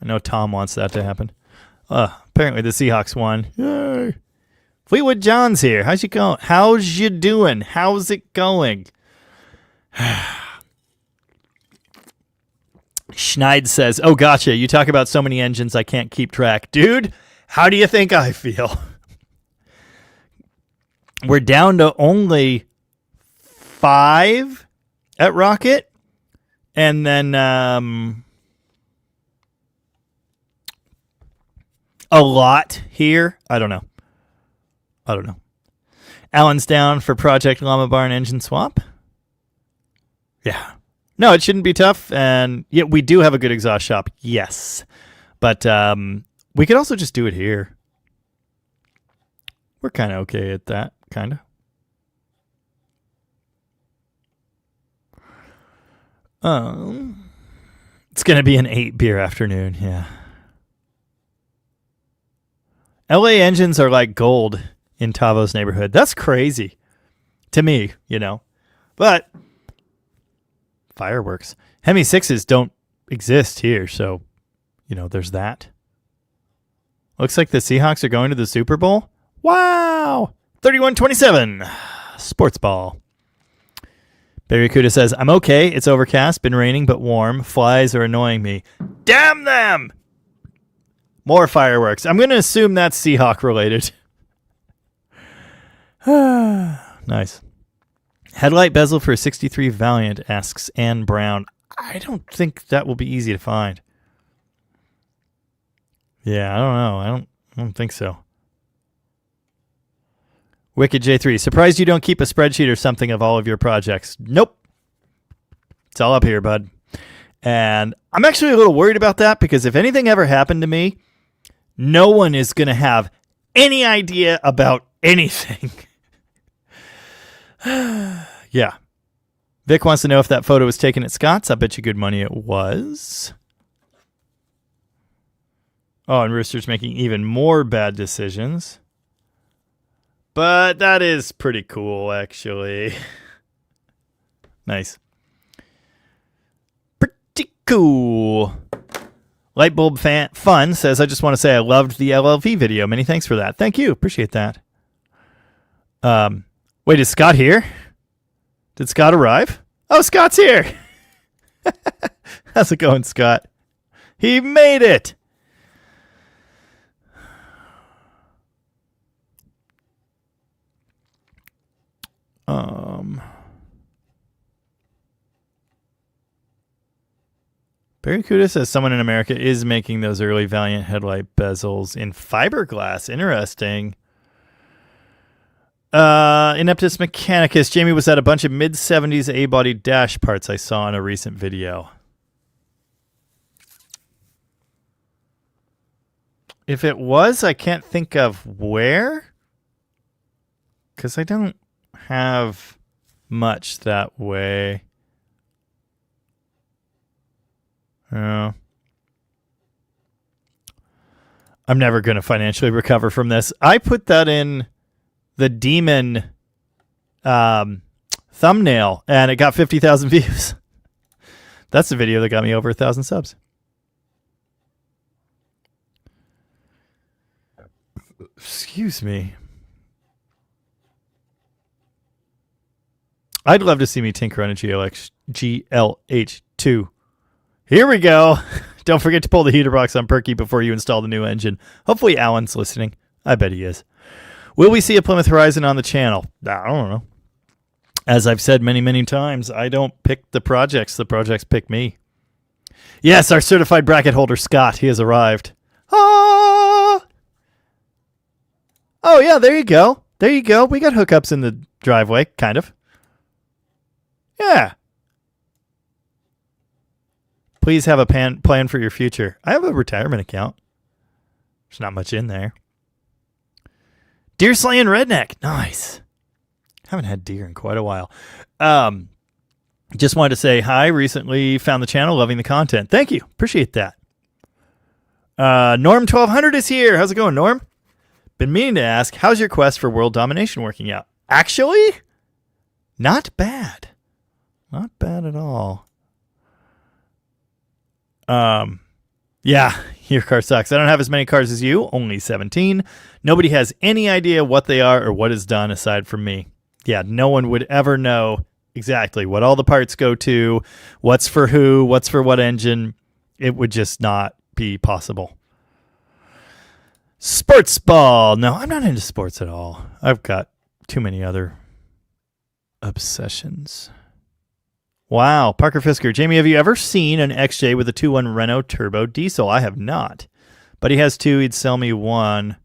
I know Tom wants that to happen. Apparently the Seahawks won. Yay. Fleetwood John's here. How's you going? How's you doing? How's it going? Schneid says, oh, gotcha. You talk about so many engines, I can't keep track. Dude, how do you think I feel? We're down to only 5 at Rocket. And then a lot here. I don't know. Alan's down for Project Llama Barn engine swap. Yeah. No, it shouldn't be tough. And yeah, we do have a good exhaust shop. Yes. But we could also just do it here. We're kind of okay at that. Kind of. It's going to be an 8-beer afternoon. Yeah. LA engines are like gold in Tavo's neighborhood. That's crazy to me, you know. But fireworks. Hemi 6s don't exist here, so, you know, there's that. Looks like the Seahawks are going to the Super Bowl. Wow! 3127. Sports ball. Barracuda says, I'm okay. It's overcast, been raining, but warm. Flies are annoying me. Damn them! More fireworks. I'm going to assume that's Seahawk related. Nice. Headlight bezel for 63 Valiant, asks Ann Brown. I don't think that will be easy to find. Yeah, I don't know. I don't think so. Wicked J3. Surprised you don't keep a spreadsheet or something of all of your projects. Nope. It's all up here, bud. And I'm actually a little worried about that because if anything ever happened to me, no one is going to have any idea about anything. Yeah. Vic wants to know if that photo was taken at Scott's. I bet you good money it was. Oh, and Rooster's making even more bad decisions. But that is pretty cool, actually. Nice. Pretty cool. Lightbulb Fun says, I just want to say I loved the LLV video. Many thanks for that. Thank you. Appreciate that. Wait, is Scott here? Did Scott arrive? Oh, Scott's here. How's it going, Scott? He made it. Barracuda says someone in America is making those early Valiant headlight bezels in fiberglass. Interesting. Ineptus Mechanicus. Jamie was at a bunch of mid-70s A-body dash parts I saw in a recent video. If it was, I can't think of where. Because I don't have much that way. I'm never going to financially recover from this. I put that in the demon thumbnail, and it got 50,000 views. That's the video that got me over 1,000 subs. Excuse me. I'd love to see me tinker on a GLH2. Here we go. Don't forget to pull the heater box on Perky before you install the new engine. Hopefully Alan's listening. I bet he is. Will we see a Plymouth Horizon on the channel? I don't know. As I've said many, many times, I don't pick the projects. The projects pick me. Yes, our certified bracket holder, Scott. He has arrived. Ah! Oh, yeah, there you go. There you go. We got hookups in the driveway, kind of. Yeah. Please have a plan for your future. I have a retirement account. There's not much in there. Deer slaying redneck. Nice. Haven't had deer in quite a while. Just wanted to say hi. Recently found the channel. Loving the content. Thank you. Appreciate that. Norm 1200 is here. How's it going, Norm? Been meaning to ask, how's your quest for world domination working out? Actually, not bad. Not bad at all. Yeah, your car sucks. I don't have as many cars as you, only 17. Nobody has any idea what they are or what is done aside from me. Yeah, no one would ever know exactly what all the parts go to, what's for who, what's for what engine. It would just not be possible. Sports ball. No, I'm not into sports at all. I've got too many other obsessions. Wow, Parker Fisker. Jamie, have you ever seen an XJ with a 2.1 Renault turbo diesel? I have not. But he has two. He'd sell me one.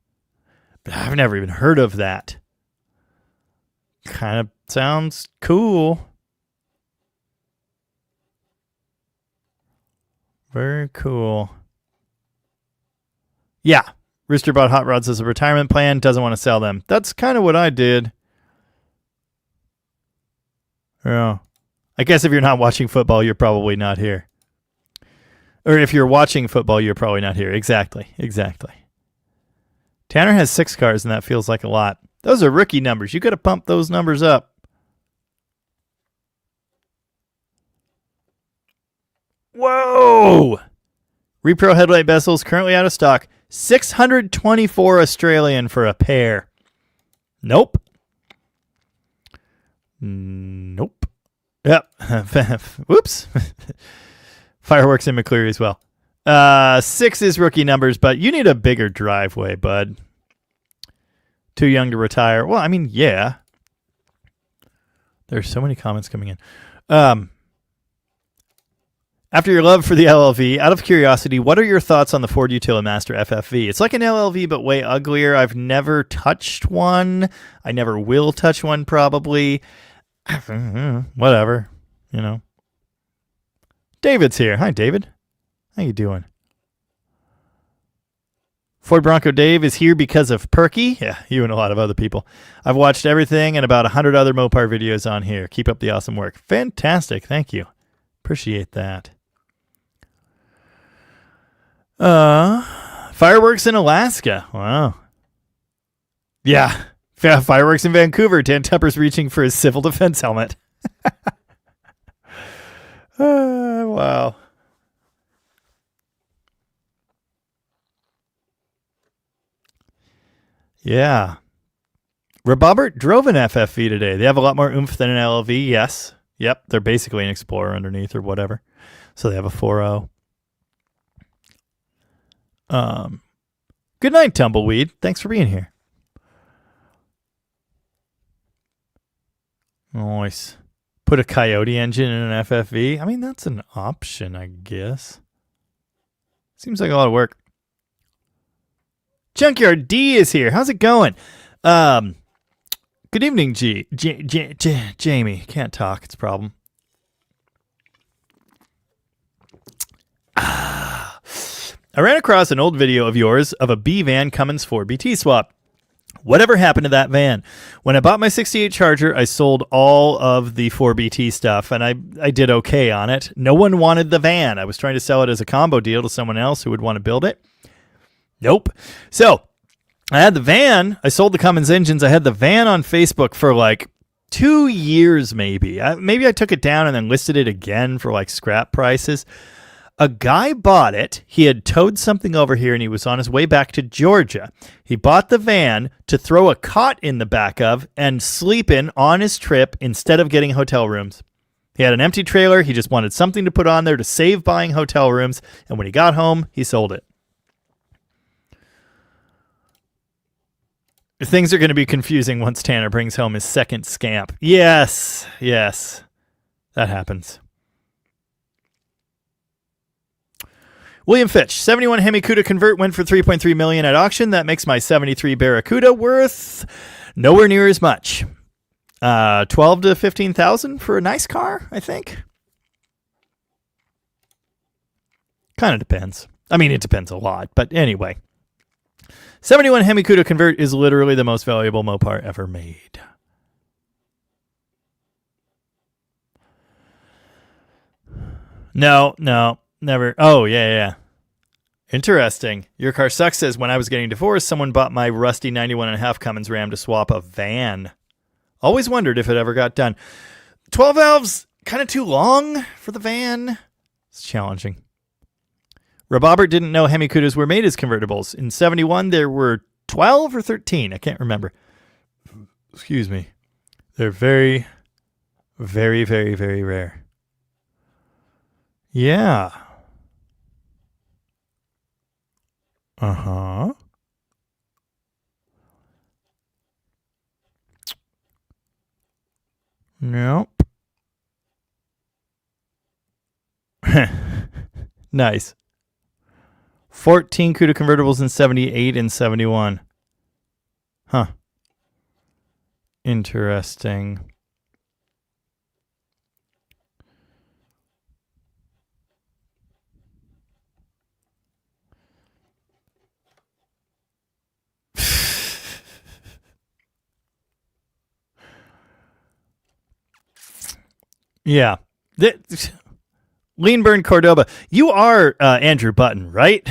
But I've never even heard of that. Kind of sounds cool. Very cool. Yeah. Rooster bought hot rods as a retirement plan. Doesn't want to sell them. That's kind of what I did. Yeah. I guess if you're not watching football, you're probably not here. Or if you're watching football, you're probably not here. Exactly. Exactly. Tanner has 6 cars, and that feels like a lot. Those are rookie numbers. You got to pump those numbers up. Whoa! Repro headlight bezels currently out of stock. 624 Australian for a pair. Nope. Nope. Yep. Whoops. Fireworks in McCleary as well. 6 is rookie numbers, but you need a bigger driveway, bud. Too young to retire. Well, I mean, yeah. There's so many comments coming in. After your love for the LLV, out of curiosity, what are your thoughts on the Ford Utilimaster FFV? It's like an LLV, but way uglier. I've never touched one. I never will touch one, probably. Whatever, you know. David's here. Hi, David. How you doing? Ford Bronco Dave is here because of Perky. Yeah, you and a lot of other people. I've watched everything and about 100 other Mopar videos on here. Keep up the awesome work. Fantastic. Thank you. Appreciate that. Fireworks in Alaska. Wow. Yeah. Fireworks in Vancouver. Dan Tupper's reaching for his civil defense helmet. Wow. Yeah. Robert drove an FFV today. They have a lot more oomph than an LLV. Yes. Yep. They're basically an Explorer underneath or whatever. So they have a 4.0. Good night, Tumbleweed. Thanks for being here. Nice. Put a Coyote engine in an FFV. I mean, that's an option, I guess. Seems like a lot of work. Junkyard D is here. How's it going? Good evening, Jamie. Can't talk. It's a problem. I ran across an old video of yours of a B van Cummins 4BT swap. Whatever happened to that van? When I bought my 68 Charger, I sold all of the 4BT stuff, and I did okay on it. No one wanted the van. I was trying to sell it as a combo deal to someone else who would want to build it. Nope. So I had the van. I sold the Cummins engines. I had the van on Facebook for like 2 years, maybe. Maybe I took it down and then listed it again for like scrap prices. A guy bought it. He had towed something over here and he was on his way back to Georgia. He bought the van to throw a cot in the back of and sleep in on his trip instead of getting hotel rooms. He had an empty trailer. He just wanted something to put on there to save buying hotel rooms. And when he got home, he sold it. Things are going to be confusing once Tanner brings home his second scamp. Yes. That happens. William Fitch, 71 Hemi Cuda convert went for $3.3 million at auction. That makes my 73 Barracuda worth nowhere near as much. 12 to 15,000 for a nice car, I think. Kind of depends. I mean, it depends a lot, but anyway. 71 Hemi Cuda convert is literally the most valuable Mopar ever made. No, never. Oh, yeah. Interesting. Your car sucks says, when I was getting divorced, someone bought my rusty 91.5 Cummins Ram to swap a van. Always wondered if it ever got done. 12 valves, kind of too long for the van. It's challenging. Robobert didn't know Hemi Cudas were made as convertibles. In 71, there were 12 or 13. I can't remember. Excuse me. They're very, very, very, very rare. Yeah. Uh-huh. Nope. Nice. 14 CUDA convertibles in 78 and 71. Huh. Interesting. Yeah. Lean Burn Cordoba. You are Andrew Button, right?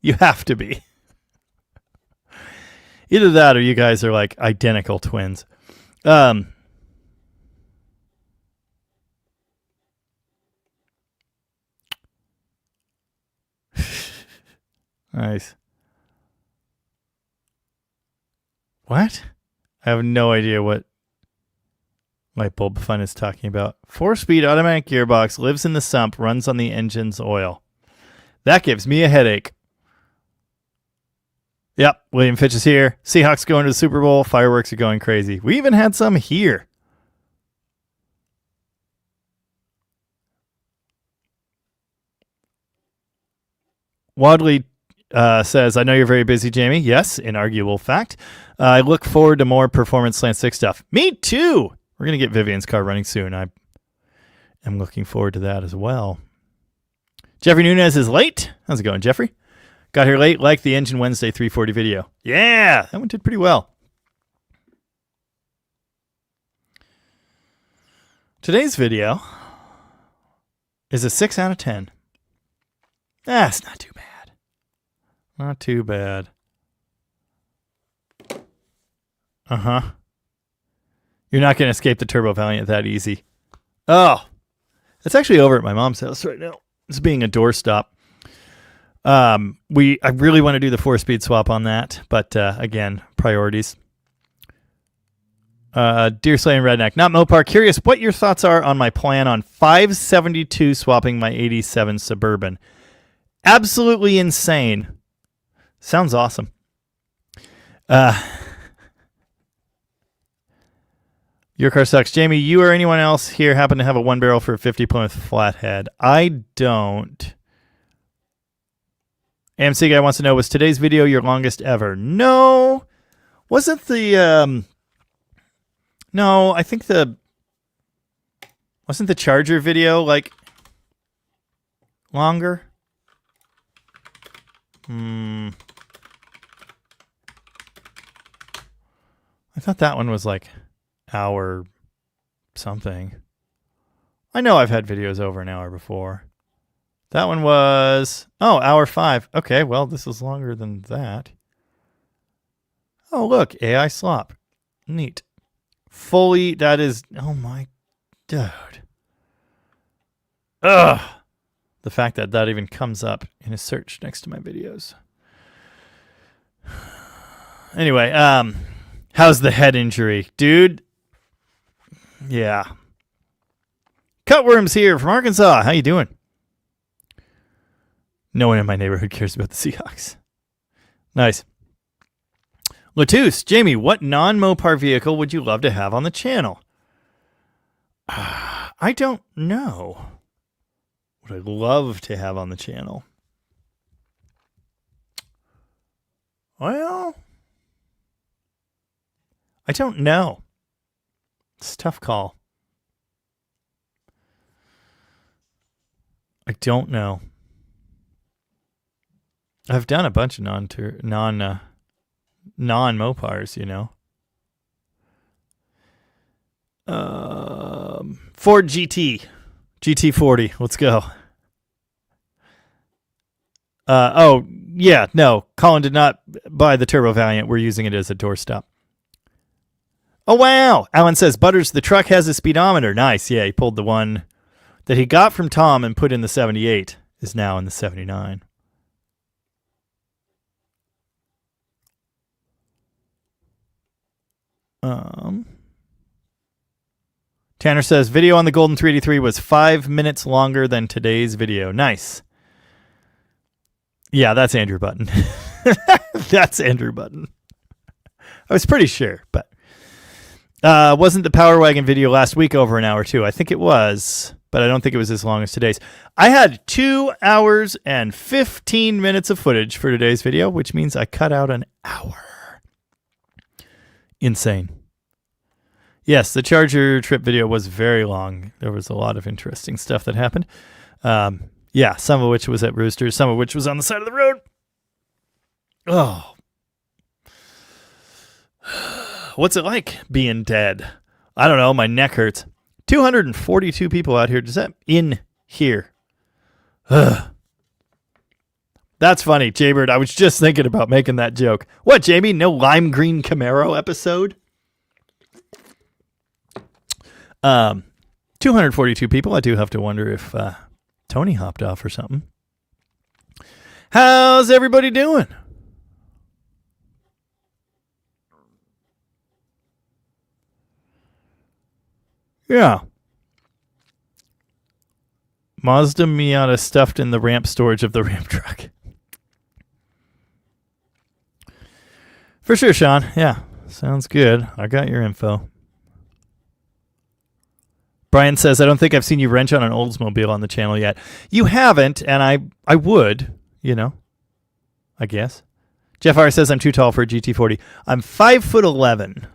You have to be. Either that or you guys are like identical twins. Nice. What? I have no idea what. Light bulb fun is talking about. 4-speed automatic gearbox, lives in the sump, runs on the engine's oil. That gives me a headache. Yep, William Fitch is here. Seahawks going to the Super Bowl. Fireworks are going crazy. We even had some here. Wadley says, I know you're very busy, Jamie. Yes, inarguable fact. I look forward to more Performance Slant 6 stuff. Me too. We're going to get Vivian's car running soon. I am looking forward to that as well. Jeffrey Nunez is late. How's it going, Jeffrey? Got here late, like the Engine Wednesday 340 video. Yeah, that one did pretty well. Today's video is a 6 out of 10. It's not too bad. Not too bad. Uh-huh. You're not going to escape the Turbo Valiant that easy. Oh, it's actually over at my mom's house right now. It's being a doorstop. I really want to do the 4-speed swap on that, but again, priorities. Deer Slaying Redneck, not Mopar. Curious what your thoughts are on my plan on 572 swapping my 87 Suburban. Absolutely insane. Sounds awesome. Your car sucks. Jamie, you or anyone else here happen to have a 1-barrel for a 50 Plymouth flathead? I don't. AMC guy wants to know, was today's video your longest ever? No. Wasn't the... No, I think wasn't the Charger video, like, longer? I thought that one was, like, hour something. I know I've had videos over an hour before. That one was, hour 5. Okay, well, this is longer than that. Oh, look, AI slop. Neat. Fully, that is, oh my, dude. Ugh. The fact that that even comes up in a search next to my videos. Anyway, how's the head injury? Dude, yeah. Cutworms here from Arkansas. How you doing? No one in my neighborhood cares about the Seahawks. Nice. Latus, Jamie, what non-Mopar vehicle would you love to have on the channel? I don't know what I'd love to have on the channel. Well, I don't know. It's a tough call. I don't know. I've done a bunch of non-Mopars, you know. Ford GT40. Let's go. Yeah, no. Colin did not buy the Turbo Valiant. We're using it as a doorstop. Oh, wow. Alan says, Butters, the truck has a speedometer. Nice. Yeah, he pulled the one that he got from Tom and put in the 78. Is now in the 79. Tanner says, video on the Golden 383 was 5 minutes longer than today's video. Nice. Yeah, that's Andrew Button. That's Andrew Button. I was pretty sure, but wasn't the Power Wagon video last week over an hour too? I think it was, but I don't think it was as long as today's. I had 2 hours and 15 minutes of footage for today's video, which means I cut out an hour. Insane. Yes, the Charger trip video was very long. There was a lot of interesting stuff that happened. Yeah, some of which was at Roosters, some of which was on the side of the road. Oh. What's it like being dead? I don't know. My neck hurts. 242 people out here. Does that in here? Ugh. That's funny, Jaybird. I was just thinking about making that joke. What, Jamie? No lime green Camaro episode? 242 people. I do have to wonder if Tony hopped off or something. How's everybody doing? Yeah. Mazda Miata stuffed in the ramp storage of the ramp truck. For sure, Sean. Yeah, sounds good. I got your info. Brian says, I don't think I've seen you wrench on an Oldsmobile on the channel yet. You haven't, and I would, I guess. Jeff R says I'm too tall for a GT40. I'm 5'11".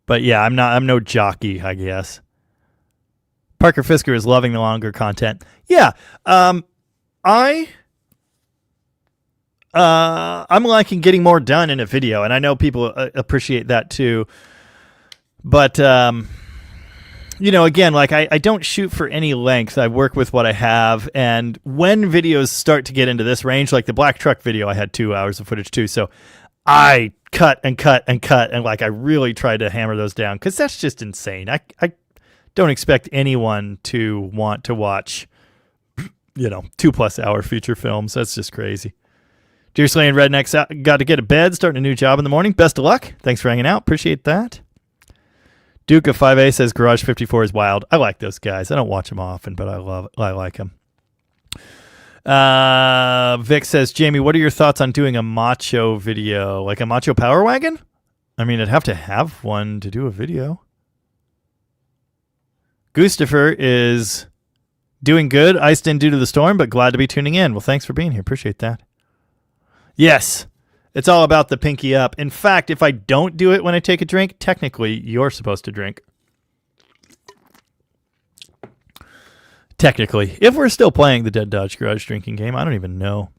But yeah, I'm no jockey, I guess. Parker Fisker is loving the longer content. Yeah, I'm liking getting more done in a video, and I know people appreciate that too. But again, like I don't shoot for any length. I work with what I have, and when videos start to get into this range, like the black truck video, I had 2 hours of footage too. So I cut and cut and cut, and like I really tried to hammer those down because that's just insane. I don't expect anyone to want to watch, 2+ hour feature films. That's just crazy. Deer Slaying Rednecks got to get to bed, starting a new job in the morning. Best of luck. Thanks for hanging out. Appreciate that. Duke of 5A says Garage 54 is wild. I like those guys. I don't watch them often, but I like them. Vic says, Jamie, what are your thoughts on doing a macho video? Like a macho power wagon? I mean, I'd have to have one to do a video. Gustafer is doing good. Iced in due to the storm, but glad to be tuning in. Well, thanks for being here. Appreciate that. Yes, it's all about the pinky up. In fact, if I don't do it when I take a drink, technically, you're supposed to drink. Technically. If we're still playing the Dead Dodge Garage drinking game, I don't even know.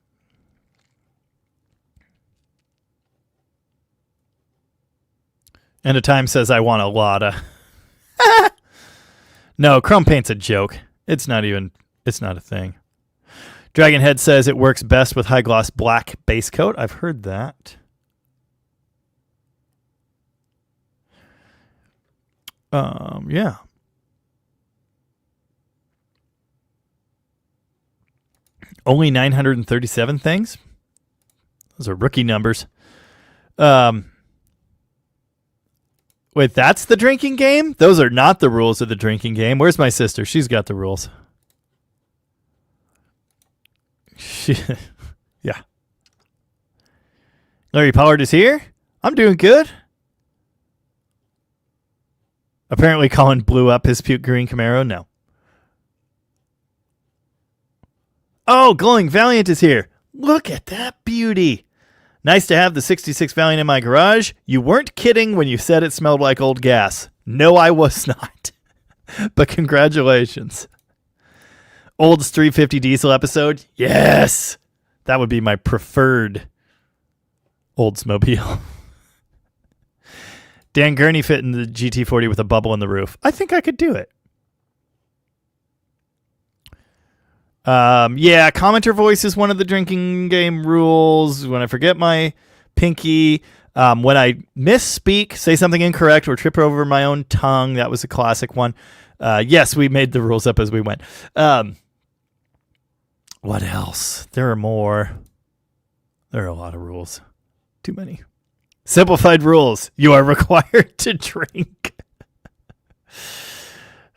And a time says I want a lotta. No, Chrome Paint's a joke. It's not a thing. Dragonhead says it works best with high gloss black base coat. I've heard that. Yeah. Only 937 things. Those are rookie numbers. Wait, that's the drinking game? Those are not the rules of the drinking game. Where's my sister? She's got the rules. Yeah. Larry Pollard is here. I'm doing good. Apparently Colin blew up his puke green Camaro. No. Oh, Glowing Valiant is here. Look at that beauty. Nice to have the 66 Valiant in my garage. You weren't kidding when you said it smelled like old gas. No, I was not. But congratulations. Olds 350 diesel episode? Yes. That would be my preferred Oldsmobile. Dan Gurney fit in the GT40 with a bubble in the roof. I think I could do it. Yeah, commenter voice is one of the drinking game rules. When I forget my pinky, when I misspeak, say something incorrect, or trip over my own tongue, that was a classic one. Yes, we made the rules up as we went. What else? There are more. There are a lot of rules. Too many. Simplified rules. You are required to drink.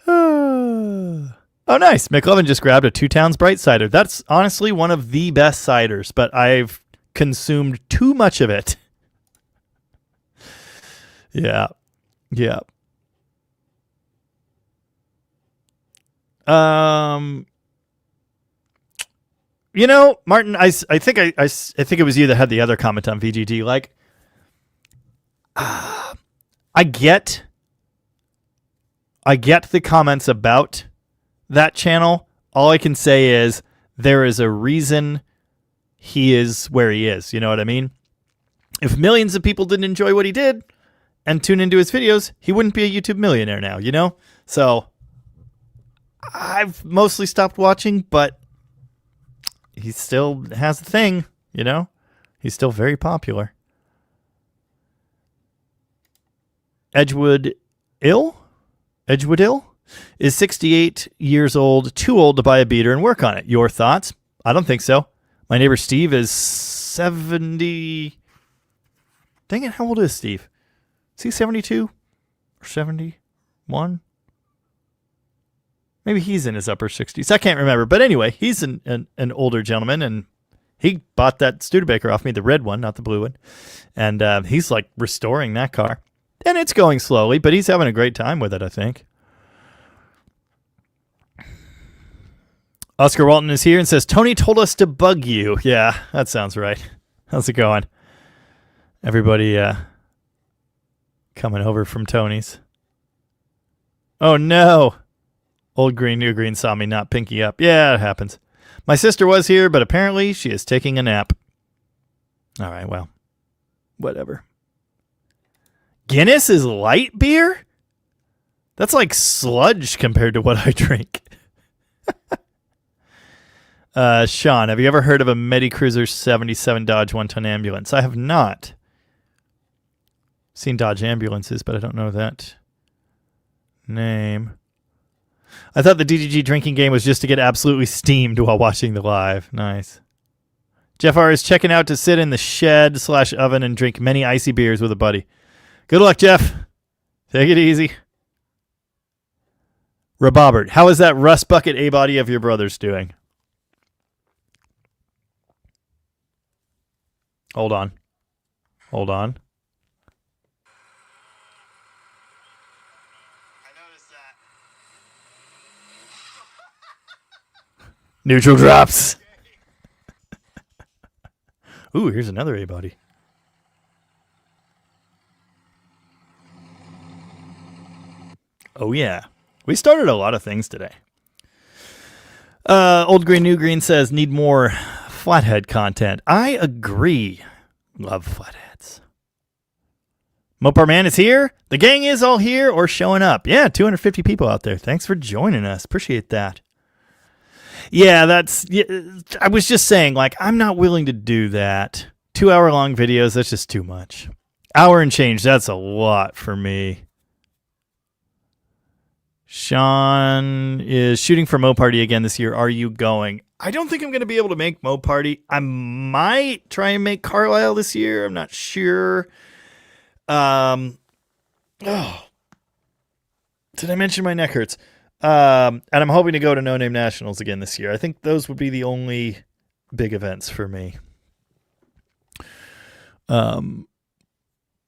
Oh, nice. McLovin just grabbed a Two Towns Bright cider. That's honestly one of the best ciders, but I've consumed too much of it. Yeah. Yeah. Martin, I think it was you that had the other comment on VGD. Like, I get the comments about that channel. All I can say is there is a reason he is where he is. You know what I mean? If millions of people didn't enjoy what he did and tune into his videos, he wouldn't be a YouTube millionaire now, you know? So I've mostly stopped watching, but he still has a thing, you know? He's still very popular. Edgewood Ill is 68 years old, too old to buy a beater and work on it. Your thoughts? I don't think so. My neighbor Steve is 70. Dang it, how old is Steve? Is he 72 or 70? 61. Maybe he's in his upper 60s. I can't remember. But anyway, he's an older gentleman, and he bought that Studebaker off me, the red one, not the blue one. And he's like restoring that car. And it's going slowly, but he's having a great time with it, I think. Oscar Walton is here and says, Tony told us to bug you. Yeah, that sounds right. How's it going? Everybody coming over from Tony's. Oh, no. Old green, new green saw me not pinky up. Yeah, it happens. My sister was here, but apparently she is taking a nap. All right, well, whatever. Guinness is light beer? That's like sludge compared to what I drink. Sean, have you ever heard of a Medi Cruiser 77 Dodge one-ton ambulance? I have not. Seen Dodge ambulances, but I don't know that name. I thought the DDG drinking game was just to get absolutely steamed while watching the live. Nice. Jeff R. is checking out to sit in the shed/oven and drink many icy beers with a buddy. Good luck, Jeff. Take it easy. Robobert, how is that rust bucket A-body of your brother's doing? Hold on. Hold on. Neutral drops. Ooh, here's another A-body. Oh, yeah. We started a lot of things today. Old Green, New Green says, need more flathead content. I agree. Love flatheads. Mopar Man is here. The gang is all here or showing up. Yeah, 250 people out there. Thanks for joining us. Appreciate that. Yeah, I was just saying, like, I'm not willing to do that. 2-hour-long videos, that's just too much. Hour and change, that's a lot for me. Sean is shooting for Mo Party again this year. Are you going? I don't think I'm going to be able to make Mo Party. I might try and make Carlisle this year. I'm not sure. Did I mention my neck hurts? And I'm hoping to go to No Name Nationals again this year. I think those would be the only big events for me. And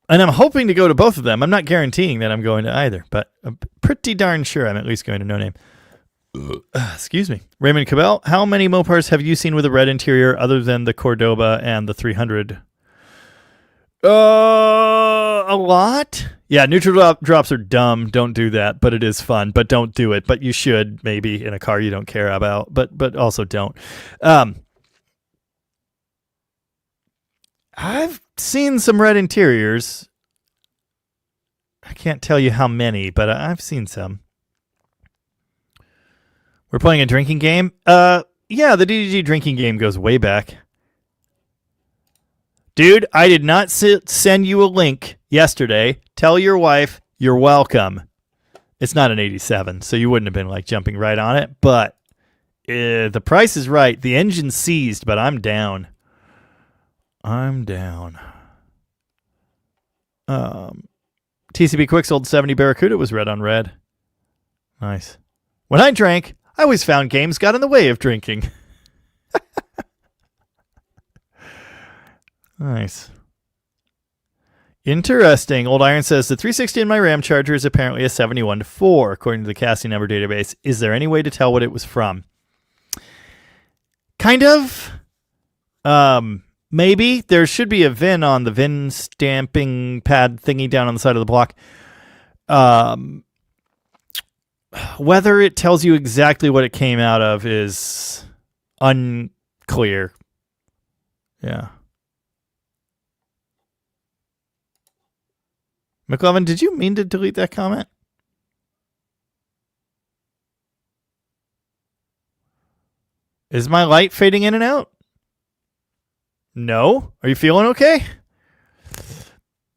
I'm hoping to go to both of them. I'm not guaranteeing that I'm going to either, but I'm pretty darn sure I'm at least going to No Name. Excuse me. Raymond Cabell, how many Mopars have you seen with a red interior other than the Cordoba and the 300? A lot. Yeah, neutral drops are dumb. Don't do that, but it is fun. But don't do it. But you should, maybe, in a car you don't care about. But also don't. I've seen some red interiors. I can't tell you how many, but I've seen some. We're playing a drinking game? Yeah, the DDG drinking game goes way back. Dude, I did not send you a link yesterday. Tell your wife you're welcome. It's not an 87, so you wouldn't have been like jumping right on it, but the price is right. The engine's seized, but I'm down. I'm down. TCB Quicksold 70 Barracuda was red on red. Nice. When I drank, I always found games got in the way of drinking. Nice. Interesting. Old Iron says the 360 in my Ram Charger is apparently a 71-4, according to the casting number database. Is there any way to tell what it was from? Kind of. Maybe. There should be a VIN on the VIN stamping pad thingy down on the side of the block. Whether it tells you exactly what it came out of is unclear. Yeah. McLovin, did you mean to delete that comment? Is my light fading in and out? No? Are you feeling okay?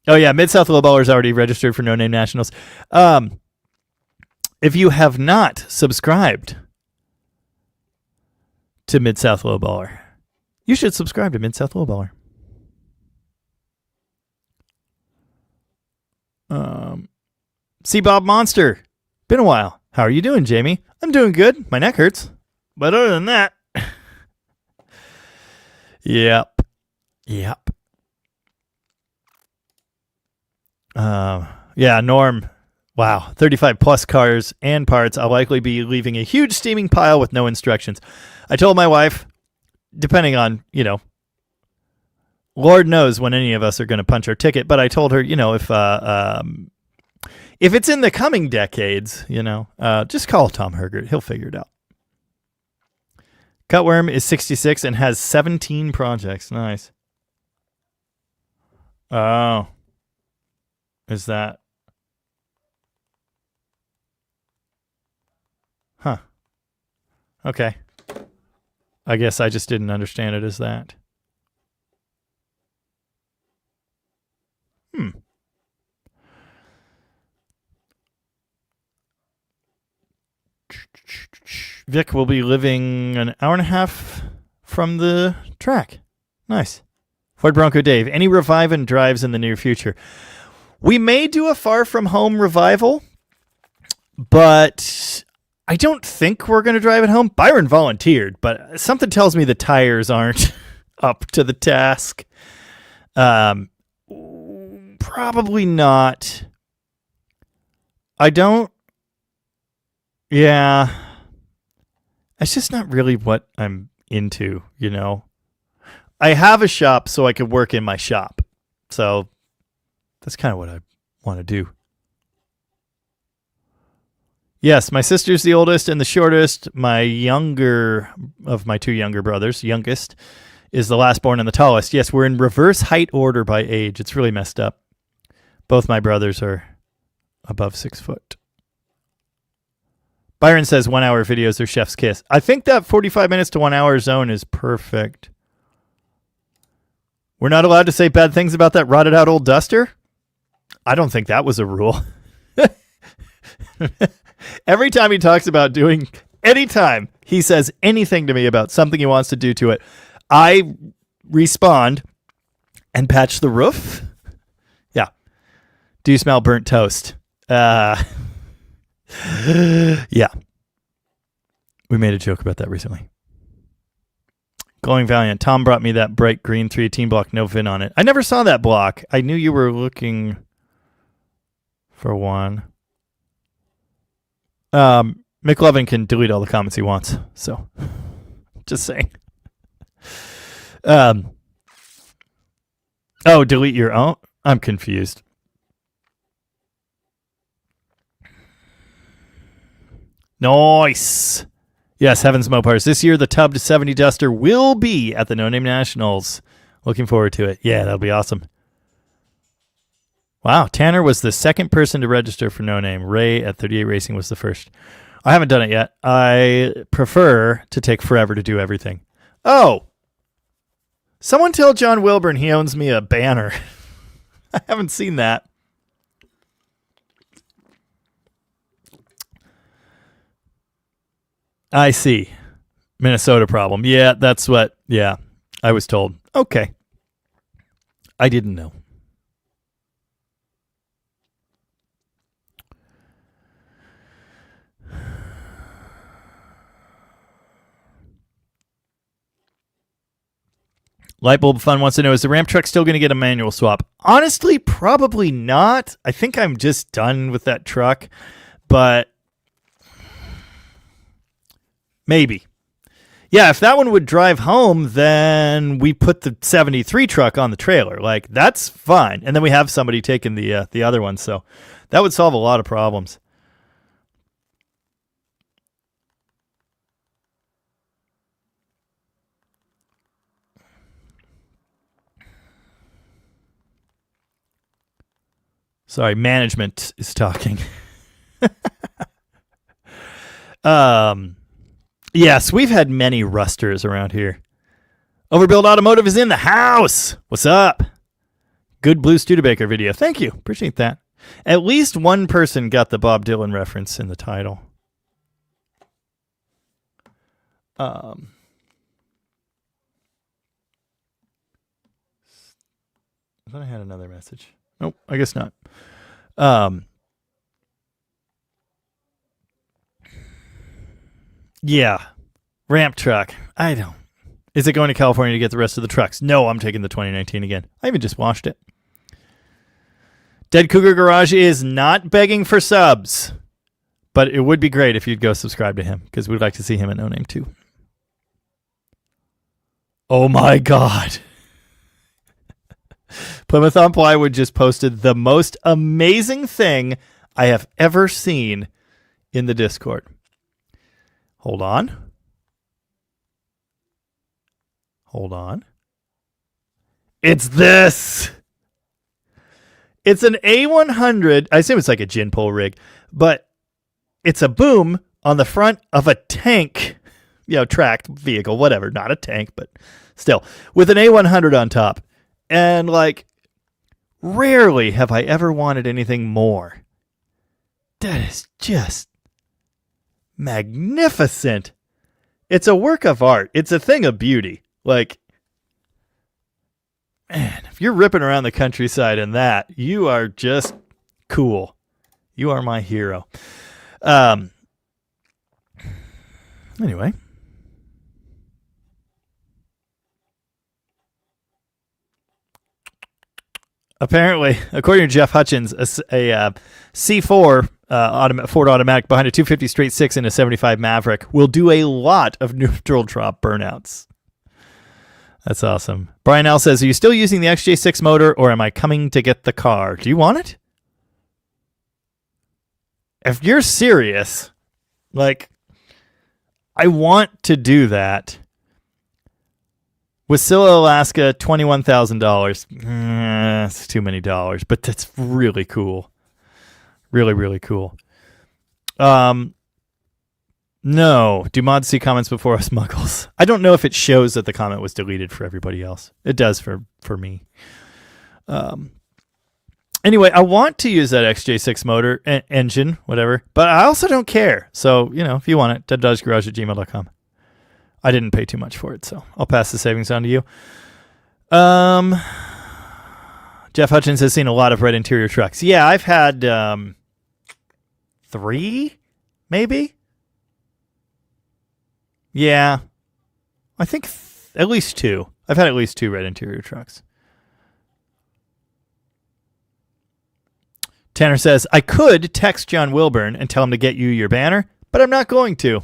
Oh, yeah. Mid-South Lowballer is already registered for No Name Nationals. If you have not subscribed to Mid-South Lowballer, you should subscribe to Mid-South Lowballer. See Bob Monster. Been a while. How are you doing, Jamie? I'm doing good. My neck hurts. But other than that, yep. Yeah, Norm. Wow, 35 plus cars and parts. I'll likely be leaving a huge steaming pile with no instructions. I told my wife, depending on, Lord knows when any of us are going to punch our ticket, but I told her, if it's in the coming decades, just call Tom Hergert. He'll figure it out. Cutworm is 66 and has 17 projects. Nice. Oh. Is that? Huh. Okay. I guess I just didn't understand it as that. Vic will be living an hour and a half from the track. Nice. Ford Bronco Dave, any revive and drives in the near future? We may do a Far From Home revival, but I don't think we're going to drive it home. Byron volunteered, but something tells me the tires aren't up to the task. Probably not. I don't. Yeah. It's just not really what I'm into, I have a shop so I could work in my shop. So that's kind of what I want to do. Yes, my sister's the oldest and the shortest. My younger of my two younger brothers, youngest, is the last born and the tallest. Yes, we're in reverse height order by age. It's really messed up. Both my brothers are above 6 foot. Byron says 1 hour videos are chef's kiss. I think that 45 minutes to 1 hour zone is perfect. We're not allowed to say bad things about that rotted out old duster? I don't think that was a rule. Every time he talks about doing, anytime he says anything to me about something he wants to do to it, I respond and patch the roof. Yeah. Do you smell burnt toast? Yeah. We made a joke about that recently. Glowing Valiant. Tom brought me that bright green 318 block, no VIN on it. I never saw that block. I knew you were looking for one. McLovin can delete all the comments he wants. So, just saying. Delete your own? I'm confused. Nice. Yes, Heavens Mopars. This year, the Tubbed 70 Duster will be at the No Name Nationals. Looking forward to it. Yeah, that'll be awesome. Wow, Tanner was the second person to register for No Name. Ray at 38 Racing was the first. I haven't done it yet. I prefer to take forever to do everything. Oh, someone tell John Wilburn he owns me a banner. I haven't seen that. I see. Minnesota problem. Yeah, that's what, I was told. Okay. I didn't know. Lightbulb Fun wants to know, is the ramp truck still going to get a manual swap? Honestly, probably not. I think I'm just done with that truck, but maybe. Yeah, if that one would drive home, then we put the 73 truck on the trailer. Like, that's fine. And then we have somebody taking the other one. So that would solve a lot of problems. Sorry, management is talking. Yes, we've had many rusters around here. Overbuild Automotive is in the house. What's up? Good Blue Studebaker video. Thank you. Appreciate that. At least one person got the Bob Dylan reference in the title. I thought I had another message. Nope, I guess not. Yeah. Ramp truck. I don't. Is it going to California to get the rest of the trucks? No, I'm taking the 2019 again. I even just washed it. Dead Cougar Garage is not begging for subs, but it would be great if you'd go subscribe to him because we'd like to see him at No Name too. Oh my God. Plymouth on Plywood just posted the most amazing thing I have ever seen in the Discord. Hold on. Hold on. It's this. It's an A100. I assume it's like a gin pole rig, but it's a boom on the front of a tank, tracked vehicle, whatever. Not a tank, but still, with an A100 on top. And like, rarely have I ever wanted anything more. That is just magnificent. It's a work of art. It's a thing of beauty. Like, man, if you're ripping around the countryside in that, you are just cool. You are my hero. Anyway. Apparently, according to Jeff Hutchins, a C4 Ford automatic behind a 250 straight six and a 75 Maverick will do a lot of neutral drop burnouts. That's awesome. Brian L says, are you still using the XJ6 motor or am I coming to get the car? Do you want it? If you're serious, like, I want to do that. Wasilla, Alaska, $21,000. It's too many dollars, but that's really cool. Really, really cool. No. Do mods see comments before us muggles? I don't know if it shows that the comment was deleted for everybody else. It does for me. Anyway, I want to use that XJ6 motor, engine, whatever, but I also don't care. So, if you want it, deaddodgegarage@gmail.com. I didn't pay too much for it, so I'll pass the savings on to you. Jeff Hutchins has seen a lot of red interior trucks. Yeah, I've had 3, maybe? Yeah. I think at least 2. I've had at least 2 red interior trucks. Tanner says, I could text John Wilburn and tell him to get you your banner, but I'm not going to.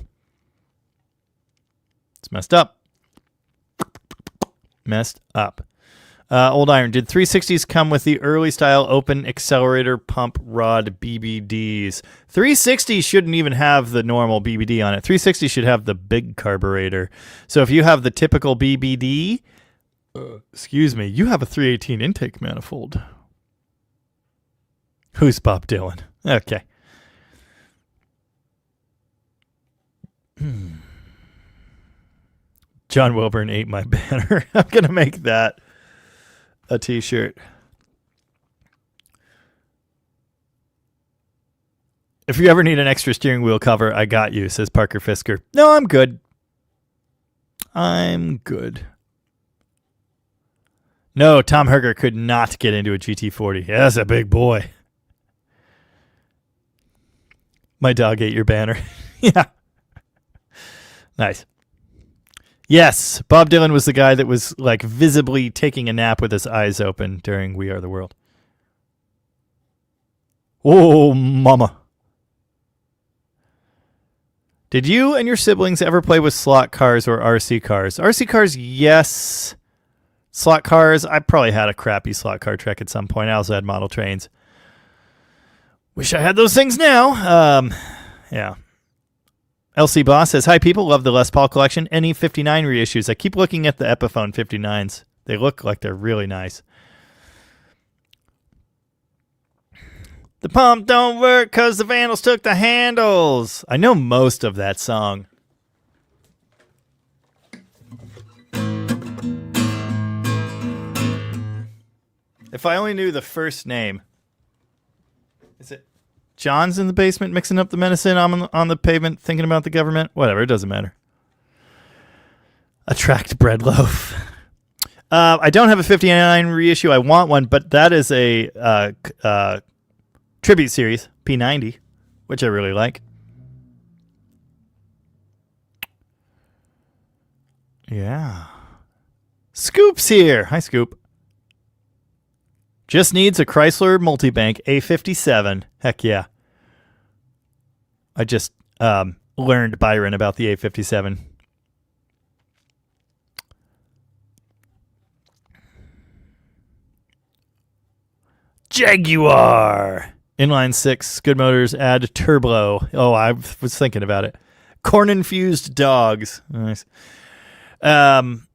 It's messed up. Messed up. Old Iron, did 360s come with the early style open accelerator pump rod BBDs? 360 shouldn't even have the normal BBD on it. 360 should have the big carburetor. So if you have the typical BBD, you have a 318 intake manifold. Who's Bob Dylan? Okay. John Wilburn ate my banner. I'm going to make that a t-shirt. If you ever need an extra steering wheel cover, I got you, says Parker Fisker. No, I'm good. I'm good. No, Tom Herger could not get into a GT40. Yeah, that's a big boy. My dog ate your banner. Yeah. Nice. Yes, Bob Dylan was the guy that was like visibly taking a nap with his eyes open during We Are the World. Oh, mama. Did you and your siblings ever play with slot cars or RC cars? RC cars, yes. Slot cars, I probably had a crappy slot car Trek at some point. I also had model trains. Wish I had those things now. Yeah. LC Boss says, hi, people. Love the Les Paul collection. Any 59 reissues. I keep looking at the Epiphone 59s. They look like they're really nice. The pump don't work because the vandals took the handles. I know most of that song. If I only knew the first name. Is it John's in the basement mixing up the medicine? I'm on the pavement thinking about the government. Whatever, it doesn't matter. A tracked bread loaf. I don't have a 59 reissue. I want one, but that is a tribute series, P90, which I really like. Yeah. Scoop's here. Hi, Scoop. Just needs a Chrysler Multibank A57. Heck yeah. I just learned, Byron, about the A57. Jaguar. Inline 6. Good motors. Add turbo. Oh, I was thinking about it. Corn-infused dogs. Nice. Heavens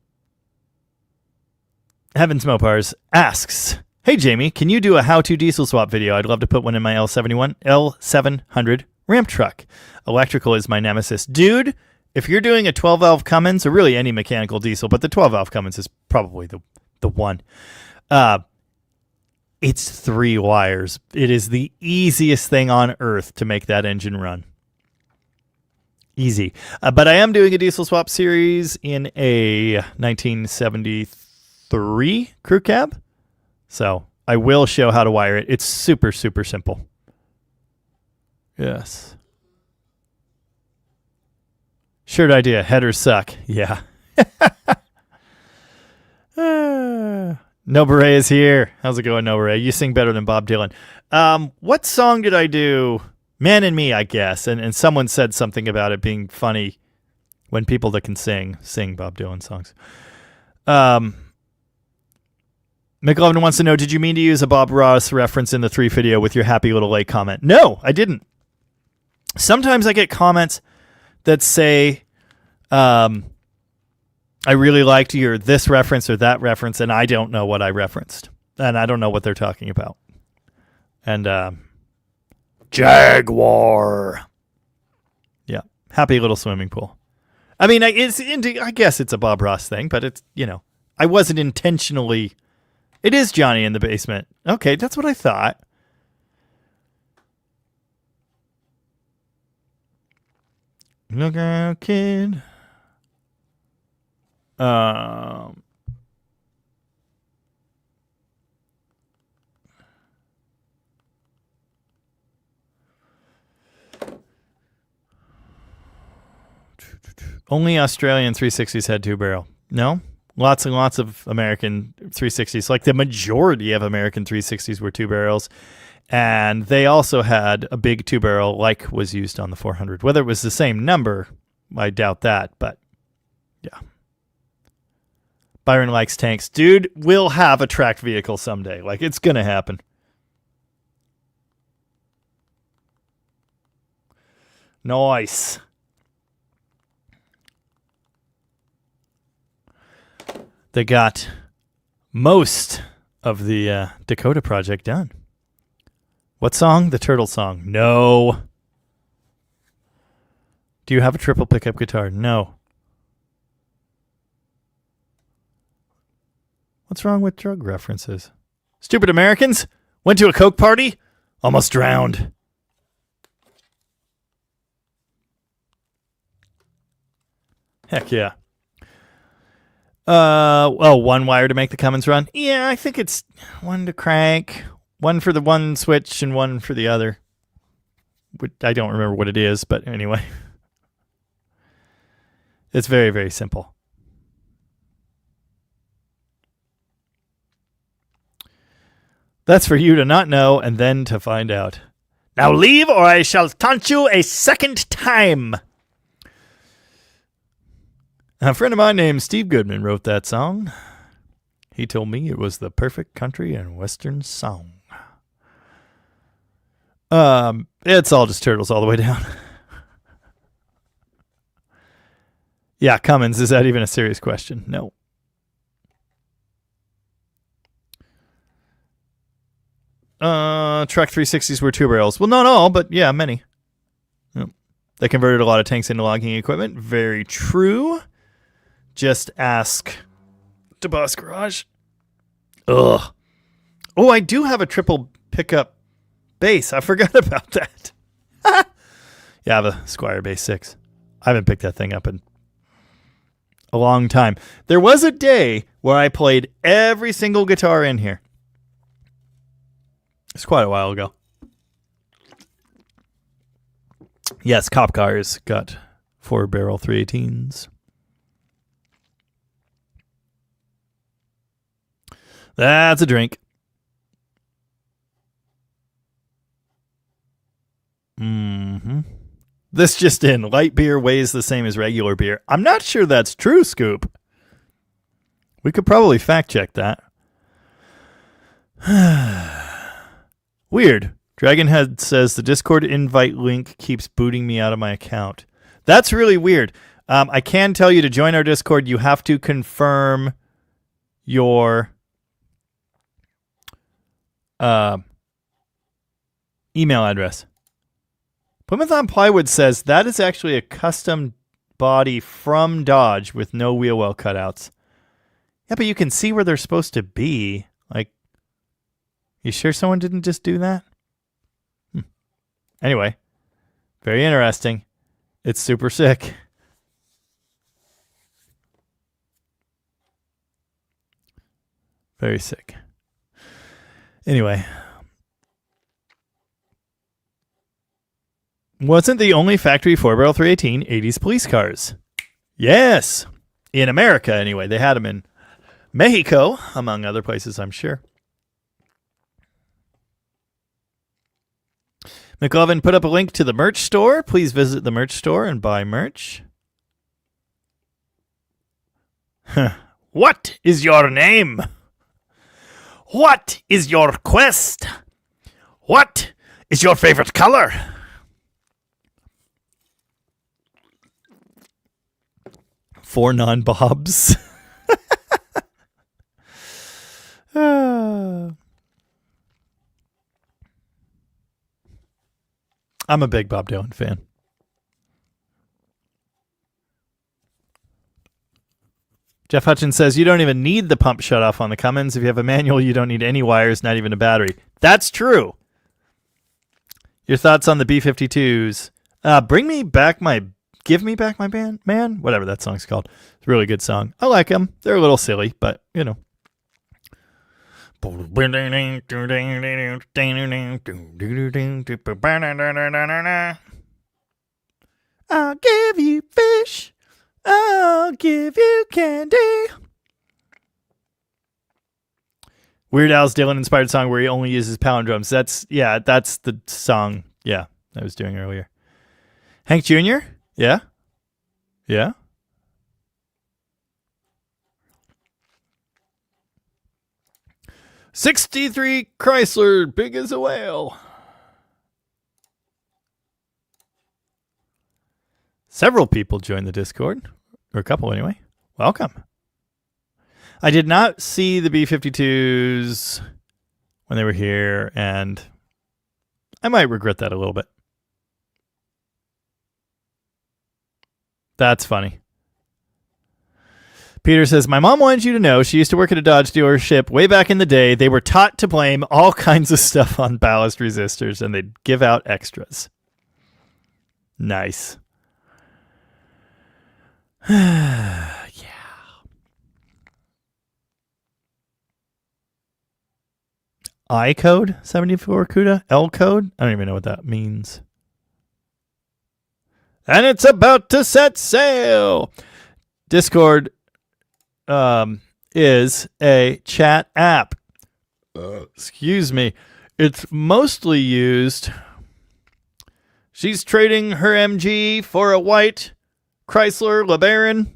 Mopars asks, hey, Jamie, can you do a how-to diesel swap video? I'd love to put one in my L700 ramp truck. Electrical is my nemesis. Dude, if you're doing a 12-valve Cummins, or really any mechanical diesel, but the 12-valve Cummins is probably the one. It's 3 wires. It is the easiest thing on earth to make that engine run. Easy. But I am doing a diesel swap series in a 1973 crew cab. So I will show how to wire it. It's super, super simple. Yes. Shirt idea. Headers suck. Yeah. No Beret is here. How's it going, No Beret? You sing better than Bob Dylan. What song did I do? Man and Me, I guess. And someone said something about it being funny when people that can sing Bob Dylan songs. McLovin wants to know, did you mean to use a Bob Ross reference in the 3 video with your happy little lake comment? No, I didn't. Sometimes I get comments that say, I really liked your this reference or that reference, and I don't know what I referenced. And I don't know what they're talking about. And Jaguar. Yeah, happy little swimming pool. I mean, I guess it's a Bob Ross thing, but it's, I wasn't intentionally. It is Johnny in the basement. Okay, that's what I thought. Look out, kid. Only Australian 360s had 2-barrel. No? Lots and lots of American 360s. Like the majority of American 360s were 2 barrels. And they also had a big 2-barrel like was used on the 400. Whether it was the same number, I doubt that. But yeah. Byron likes tanks. Dude, we'll have a tracked vehicle someday. Like, it's going to happen. Nice. They got most of the Dakota project done. What song? The Turtle song. No. Do you have a triple pickup guitar? No. What's wrong with drug references? Stupid Americans? Went to a Coke party? Almost drowned. Heck yeah. One wire to make the Cummins run? Yeah, I think it's one to crank, one for the one switch and one for the other. I don't remember what it is, but anyway. It's very, very simple. That's for you to not know and then to find out. Now leave or I shall taunt you a second time. A friend of mine named Steve Goodman wrote that song. He told me it was the perfect country and western song. It's all just turtles all the way down. Yeah, Cummins, is that even a serious question? No. Truck 360s were 2 barrels. Well, not all, but yeah, many. Yep. They converted a lot of tanks into logging equipment. Very true. Just ask DeBoss Garage. Ugh. Oh, I do have a triple pickup base. I forgot about that. Yeah, I have a Squire Base 6. I haven't picked that thing up in a long time. There was a day where I played every single guitar in here. It's quite a while ago. Yes, Cop Cars got 4-barrel 318s. That's a drink. Mm-hmm. This just in. Light beer weighs the same as regular beer. I'm not sure that's true, Scoop. We could probably fact check that. Weird. Dragonhead says the Discord invite link keeps booting me out of my account. That's really weird. I can tell you to join our Discord, you have to confirm your email address. Plymouth on Plywood says that is actually a custom body from Dodge with no wheel well cutouts. Yeah, but you can see where they're supposed to be. Like, you sure someone didn't just do that? Anyway, very interesting. It's super sick. Very sick. Anyway. Wasn't the only factory 4-barrel 318 80s police cars? Yes. In America, anyway. They had them in Mexico, among other places, I'm sure. McLovin put up a link to the merch store. Please visit the merch store and buy merch. What is your name? What is your quest? What is your favorite color? Four non-bobs. I'm a big Bob Dylan fan. Jeff Hutchins says, you don't even need the pump shutoff on the Cummins. If you have a manual, you don't need any wires, not even a battery. That's true. Your thoughts on the B-52s? Give me back my band, man. Whatever that song's called. It's a really good song. I like them. They're a little silly, but, you know. I'll give you fish. I'll give you candy. Weird Al's Dylan inspired song where he only uses palindromes. That's the song. Yeah, I was doing earlier. Hank Jr. Yeah. Yeah. '63 Chrysler, big as a whale. Several people joined the Discord, or a couple anyway. Welcome. I did not see the B-52s when they were here, and I might regret that a little bit. That's funny. Peter says, my mom wanted you to know she used to work at a Dodge dealership way back in the day. They were taught to blame all kinds of stuff on ballast resistors, and they'd give out extras. Nice. Yeah. I code 74 CUDA? L code? I don't even know what that means. And it's about to set sail. Discord is a chat app. Excuse me. It's mostly used. She's trading her MG for a white Chrysler LeBaron.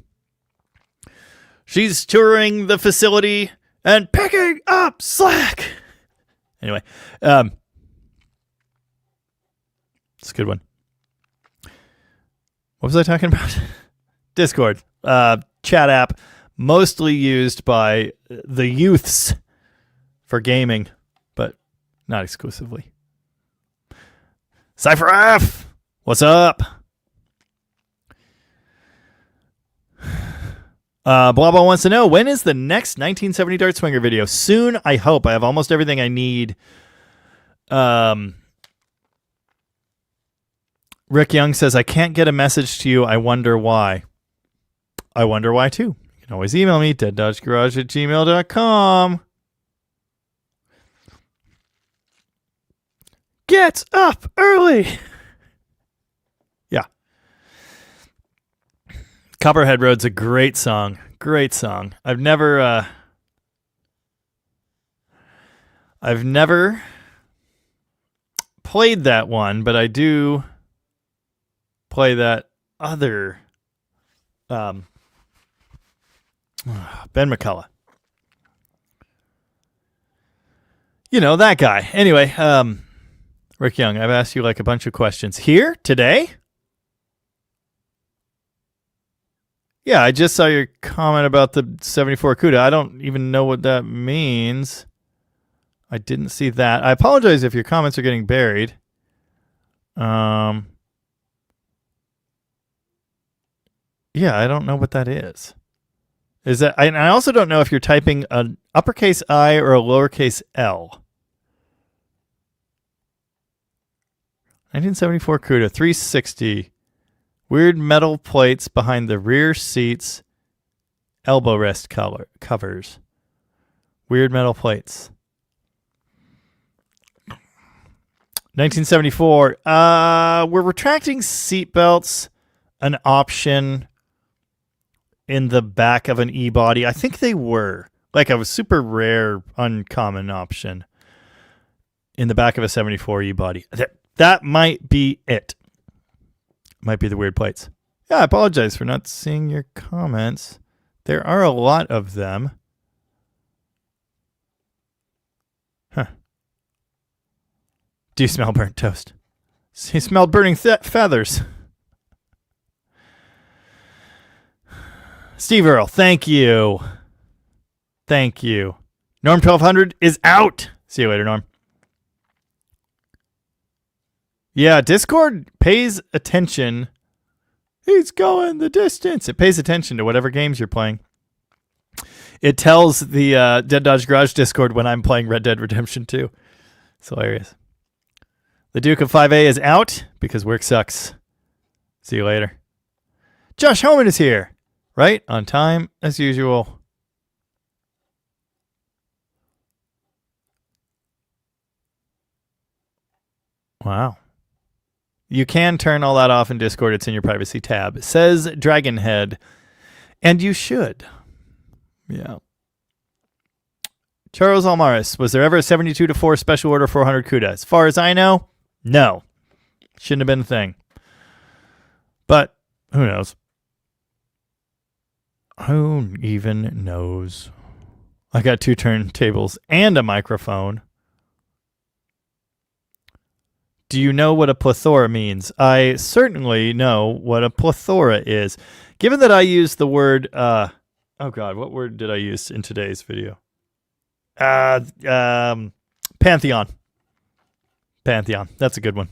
She's touring the facility and picking up slack. Anyway, it's a good one. What was I talking about? Discord, chat app, mostly used by the youths for gaming, but not exclusively. Cypher F, what's up? Blah Blah wants to know, when is the next 1970 Dart Swinger video? Soon, I hope. I have almost everything I need. Rick Young says, I can't get a message to you. I wonder why. I wonder why, too. You can always email me, deaddodgegarage@gmail.com. Get up early. Yeah. Copperhead Road's a great song. Great song. I've never I've never played that one, but I do play that other Ben McCullough. You know, that guy. Anyway, Rick Young, I've asked you like a bunch of questions. Here? Today? Yeah, I just saw your comment about the 74 CUDA. I don't even know what that means. I didn't see that. I apologize if your comments are getting buried. Yeah, I don't know what that is. Is that? And I also don't know if you're typing an uppercase I or a lowercase L. 1974 CUDA 360. Weird metal plates behind the rear seats. Elbow rest covers. Weird metal plates. 1974. We're retracting seat belts an option in the back of an E-body? I think they were. Like a super rare, uncommon option in the back of a 74 E-body. That might be it. Might be the weird plates. Yeah, I apologize for not seeing your comments. There are a lot of them. Huh. Do you smell burnt toast? He smelled burning feathers. Steve Earle, thank you. Thank you. Norm 1200 is out. See you later, Norm. Yeah, Discord pays attention. He's going the distance. It pays attention to whatever games you're playing. It tells the Dead Dodge Garage Discord when I'm playing Red Dead Redemption 2. It's hilarious. The Duke of 5A is out because work sucks. See you later. Josh Homan is here. Right on time as usual. Wow. You can turn all that off in Discord. It's in your privacy tab. Says Dragonhead. And you should. Yeah. Charles Almaris. Was there ever a 72-4 special order 400 CUDA? As far as I know, no. Shouldn't have been a thing. But who knows? Who even knows? I got 2 turntables and a microphone. Do you know what a plethora means? I certainly know what a plethora is. Given that I use the word, oh God, what word did I use in today's video? Pantheon. Pantheon. That's a good one.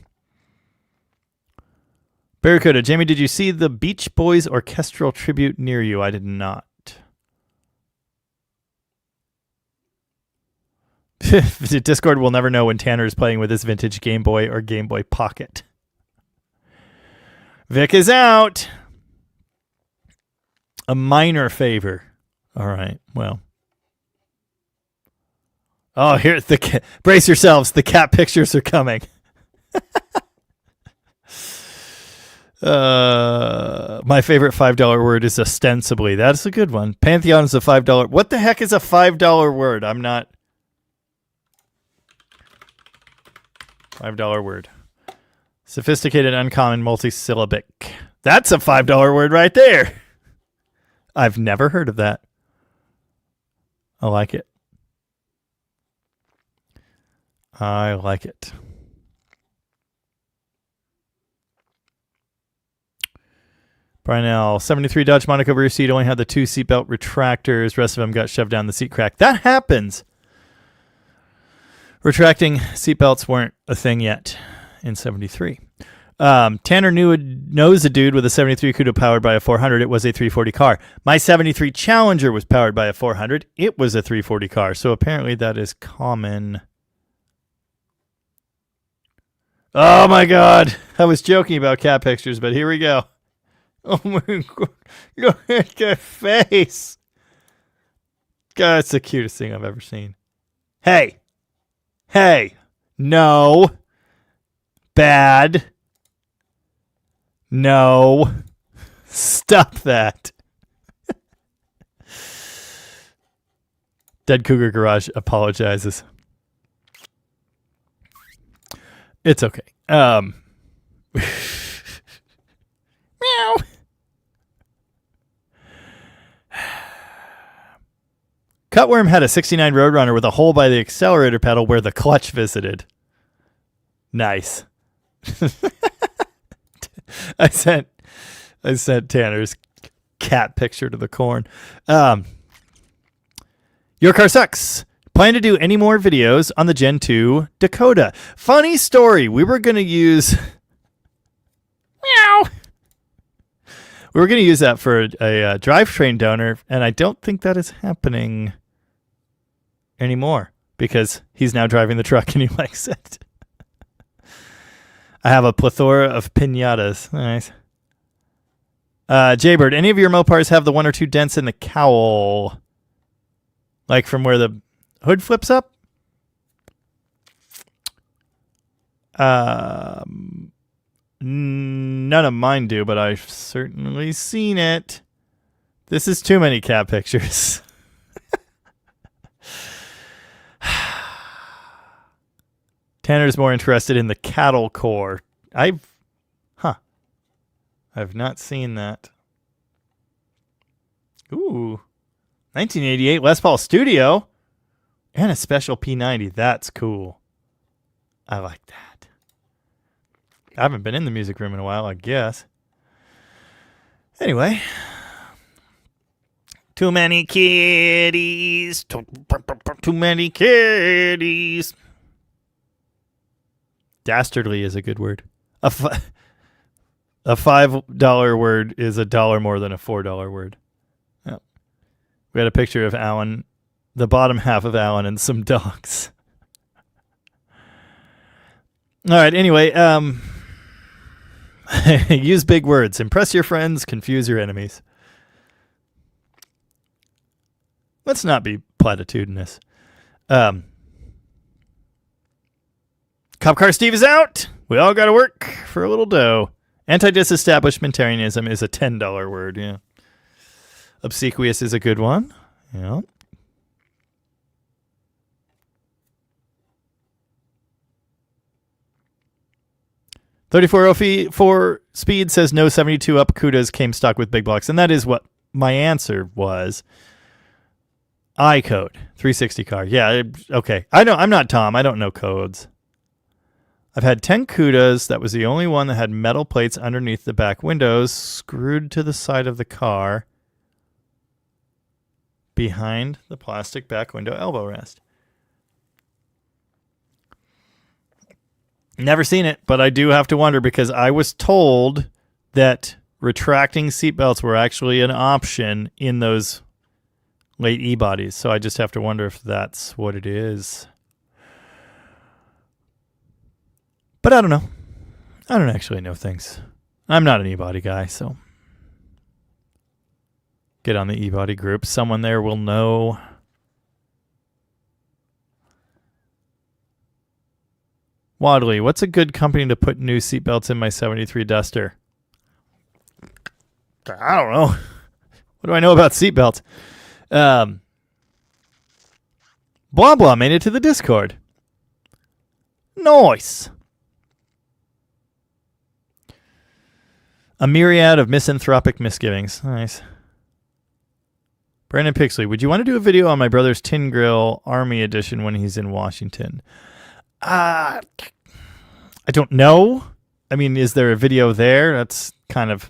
Barracuda. Jamie, did you see the Beach Boys orchestral tribute near you? I did not. Discord will never know when Tanner is playing with his vintage Game Boy or Game Boy Pocket. Vic is out. A minor favor. All right. Well. Oh, here's the brace yourselves. The cat pictures are coming. My favorite $5 word is ostensibly. That's a good one. Pantheon is a $5. What the heck is a $5 word? I'm not. $5 word. Sophisticated, uncommon, multisyllabic. That's a $5 word right there. I've never heard of that. I like it. I like it. Brian L. 73 Dodge Monaco rear seat only had the 2 seatbelt retractors. Rest of them got shoved down the seat crack. That happens. Retracting seatbelts weren't a thing yet in 73. Tanner knows a dude with a 73 CUDA powered by a 400. It was a 340 car. My 73 Challenger was powered by a 400. It was a 340 car. So apparently that is common. Oh my God. I was joking about cat pictures, but here we go. Oh my God. Look at that face. God, it's the cutest thing I've ever seen. Hey. Hey. No. Bad. No. Stop that. Dead Cougar Garage apologizes. It's okay. Meow. Cutworm had a 69 Roadrunner with a hole by the accelerator pedal where the clutch visited. Nice. I sent Tanner's cat picture to the corn. Your car sucks. Plan to do any more videos on the Gen 2 Dakota. Funny story. We were going to use... Meow. We were going to use that for a drivetrain donor, and I don't think that is happening anymore because he's now driving the truck and he likes it. I have a plethora of pinatas. Nice. Jaybird, any of your Mopars have the 1 or 2 dents in the cowl? Like from where the hood flips up? None of mine do, but I've certainly seen it. This is too many cat pictures. Tanner's more interested in the cattle core. I've not seen that. Ooh. 1988 Les Paul Studio. And a special P90. That's cool. I like that. I haven't been in the music room in a while, I guess. Anyway. Too many kitties. Too many kitties. Dastardly is a good word. A $5 word is $1 more than a $4 word. Yep. We had a picture of Alan, the bottom half of Alan, and some dogs. All right. Anyway, use big words. Impress your friends. Confuse your enemies. Let's not be platitudinous. Cop Car Steve is out. We all got to work for a little dough. Anti-disestablishmentarianism is a $10 word. Yeah. Obsequious is a good one. Yeah. $34.04 speed says no 72 up Cudas came stock with big blocks, and that is what my answer was. I code 360 car. Yeah. Okay. I know. I'm not Tom. I don't know codes. I've had 10 Cudas. That was the only one that had metal plates underneath the back windows screwed to the side of the car behind the plastic back window elbow rest. Never seen it, but I do have to wonder because I was told that retracting seatbelts were actually an option in those late E-bodies. So I just have to wonder if that's what it is. But I don't know. I don't actually know things. I'm not an E-body guy, so get on the E-body group. Someone there will know. Wadley, what's a good company to put new seatbelts in my 73 Duster? I don't know. What do I know about seatbelts? Blah Blah made it to the Discord. Nice. A myriad of misanthropic misgivings. Nice. Brandon Pixley, would you want to do a video on my brother's Tin Grill Army Edition when he's in Washington? I don't know. I mean, is there a video there? That's kind of...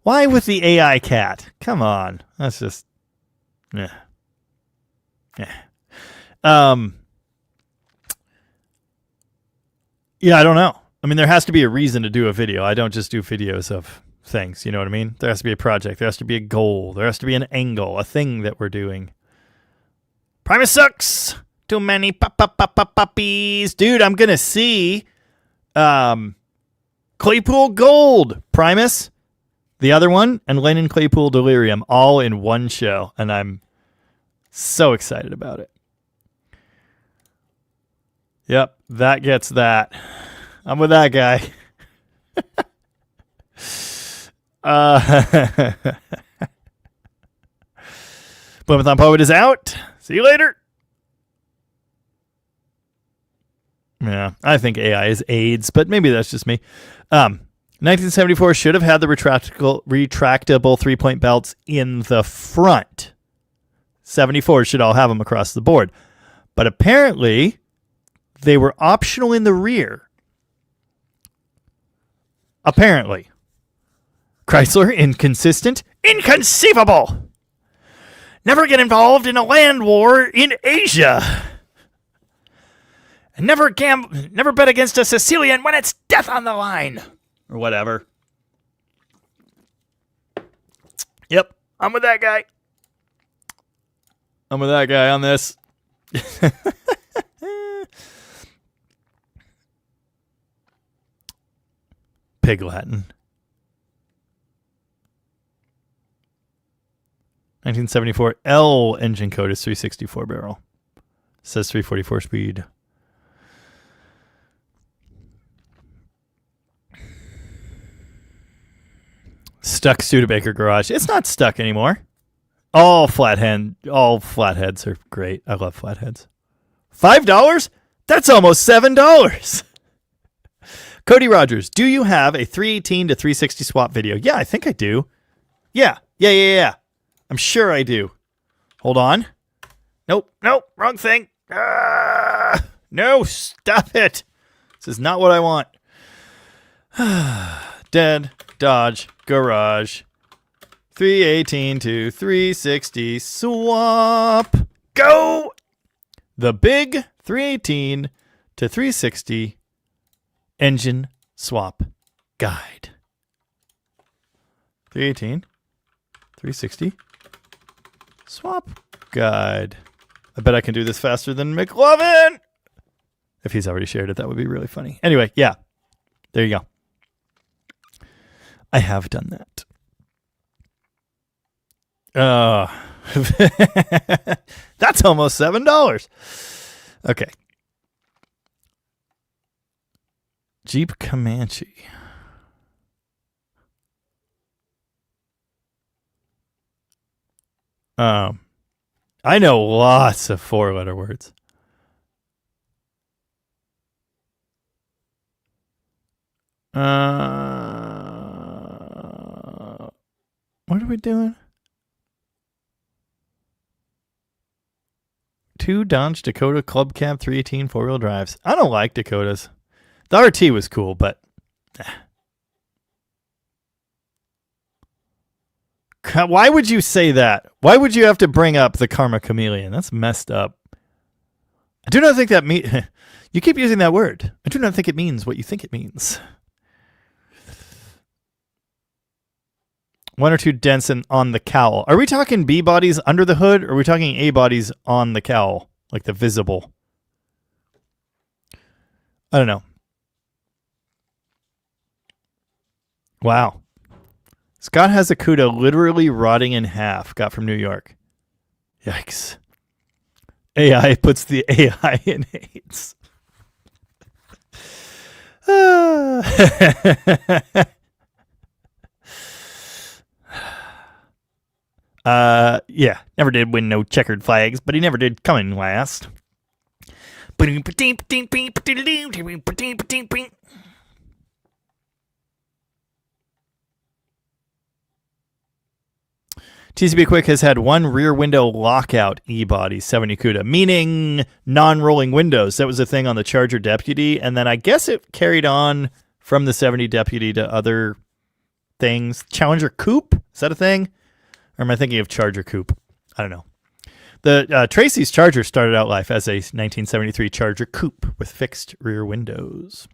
Why with the AI cat? Come on. That's just... Yeah. Yeah, I don't know. I mean, there has to be a reason to do a video. I don't just do videos of things. You know what I mean? There has to be a project. There has to be a goal. There has to be an angle, a thing that we're doing. Primus sucks. Too many puppies. Dude, I'm going to see Claypool Gold, Primus, the other one, and Lennon Claypool Delirium all in one show. And I'm so excited about it. Yep, that gets that. I'm with that guy. Plymouth on Poet is out. See you later. Yeah, I think AI is AIDS, but maybe that's just me. 1974 should have had the retractable 3-point belts in the front. 74 should all have them across the board. But apparently, they were optional in the rear. Apparently. Chrysler, inconsistent, inconceivable. Never get involved in a land war in Asia. And never bet against a Sicilian when it's death on the line. Or whatever. Yep, I'm with that guy. I'm with that guy on this. Pig Latin. 1974 L engine code is 364 barrel. Says 344 speed. Stuck Studebaker garage. It's not stuck anymore. All flatheads are great. I love flatheads. $5? That's almost $7. Cody Rogers, do you have a 318 to 360 swap video? Yeah, I think I do. Yeah. I'm sure I do. Hold on. Nope, wrong thing. No, stop it. This is not what I want. Dead, Dodge, Garage, 318 to 360 swap. Go! The big 318 to 360 engine swap guide. 318, 360 swap guide. I bet I can do this faster than McLovin. If he's already shared it, that would be really funny. Anyway, yeah. There you go. I have done that. That's almost $7. Okay. Jeep Comanche. I know lots of 4-letter words. What are we doing? 2 Dodge Dakota Club Cab 318 4-wheel drives. I don't like Dakotas. The RT was cool, but why would you say that? Why would you have to bring up the Karma Chameleon? That's messed up. I do not think that you keep using that word. I do not think it means what you think it means. 1 or 2 dents on the cowl. Are we talking B bodies under the hood, or are we talking A bodies on the cowl, like the visible? I don't know. Wow. Scott has a CUDA literally rotting in half. Got from New York. Yikes. AI puts the AI in AIDS. Yeah, never did win no checkered flags, but he never did come in last. TCB Quick has had 1 rear window lockout E-body 70 CUDA, meaning non-rolling windows. That was a thing on the Charger Deputy, and then I guess it carried on from the 70 Deputy to other things. Challenger Coupe? Is that a thing? Or am I thinking of Charger Coupe? I don't know. The Tracy's Charger started out life as a 1973 Charger Coupe with fixed rear windows.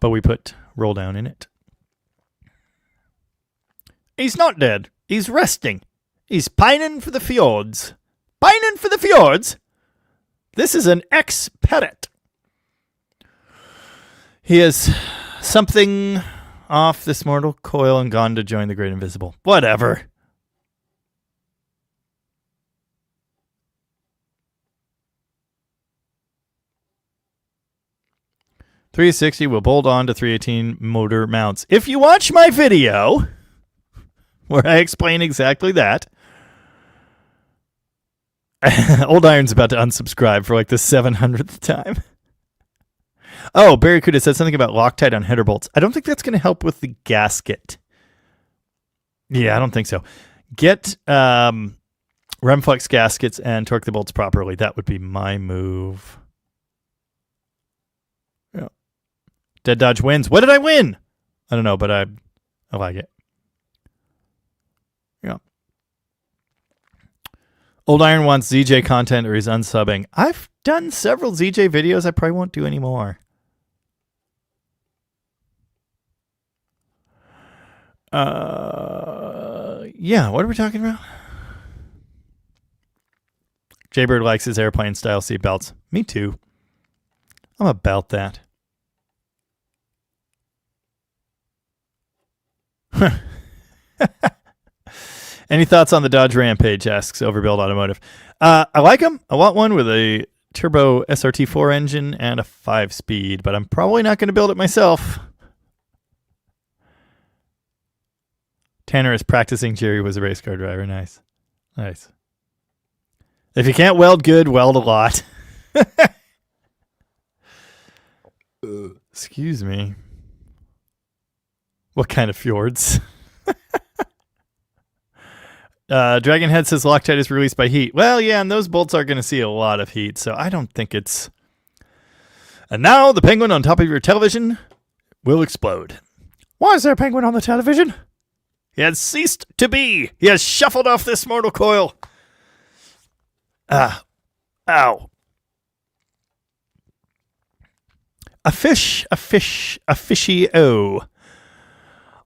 But we put roll down in it. He's not dead. He's resting. He's pining for the fjords. Pining for the fjords? This is an ex-parrot. He has something off this mortal coil and gone to join the great invisible. Whatever. .360 will bolt on to 318 motor mounts. If you watch my video, where I explain exactly that, Old Iron's about to unsubscribe for like the 700th time. Oh, Barracuda said something about Loctite on header bolts. I don't think that's going to help with the gasket. Yeah, I don't think so. Get Remflex gaskets and torque the bolts properly. That would be my move. Yeah. Dead Dodge wins. What did I win? I don't know, but I like it. Yeah. Old Iron wants ZJ content or he's unsubbing. I've done several ZJ videos. I probably won't do any more. Yeah, what are we talking about? Jaybird likes his airplane style seatbelts. Me too. I'm about that. Any thoughts on the Dodge Rampage? Asks Overbuild Automotive. I like them. I want one with a turbo SRT4 engine and a 5-speed, but I'm probably not going to build it myself. Tanner is practicing. Jerry was a race car driver. Nice. Nice. If you can't weld good, weld a lot. Excuse me. What kind of fjords? Dragonhead says Loctite is released by heat. Well, yeah, and those bolts are going to see a lot of heat, so I don't think it's... And now the penguin on top of your television will explode. Why is there a penguin on the television? He has ceased to be. He has shuffled off this mortal coil. Ow. A fish, a fishy-o.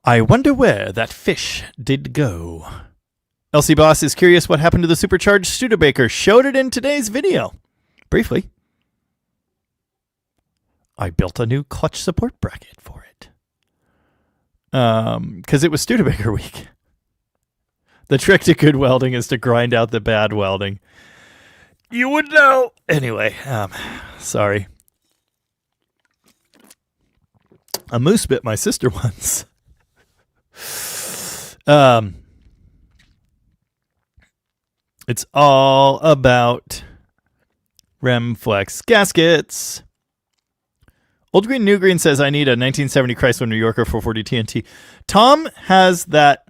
I wonder where that fish did go. LC Boss is curious what happened to the supercharged Studebaker. Showed it in today's video. Briefly. I built a new clutch support bracket for it. Because it was Studebaker week. The trick to good welding is to grind out the bad welding. You would know. Anyway, sorry. A moose bit my sister once. It's all about Remflex gaskets. Old Green New Green says I need a 1970 Chrysler New Yorker 440 TNT. Tom has that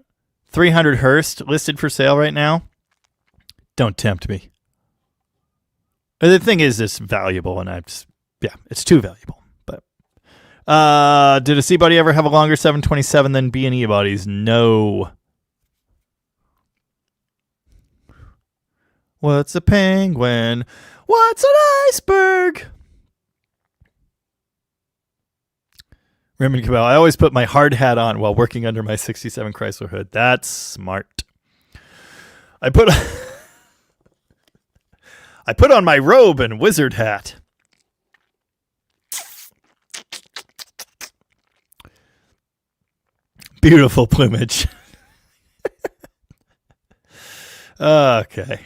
300 Hearst listed for sale right now. Don't tempt me. The thing is, it's valuable, and it's too valuable. But did a C-Body ever have a longer 727 than B&E bodies? No. What's a penguin? What's an iceberg? Raymond Cabell, I always put my hard hat on while working under my 67 Chrysler hood. That's smart. I put on my robe and wizard hat. Beautiful plumage. Okay.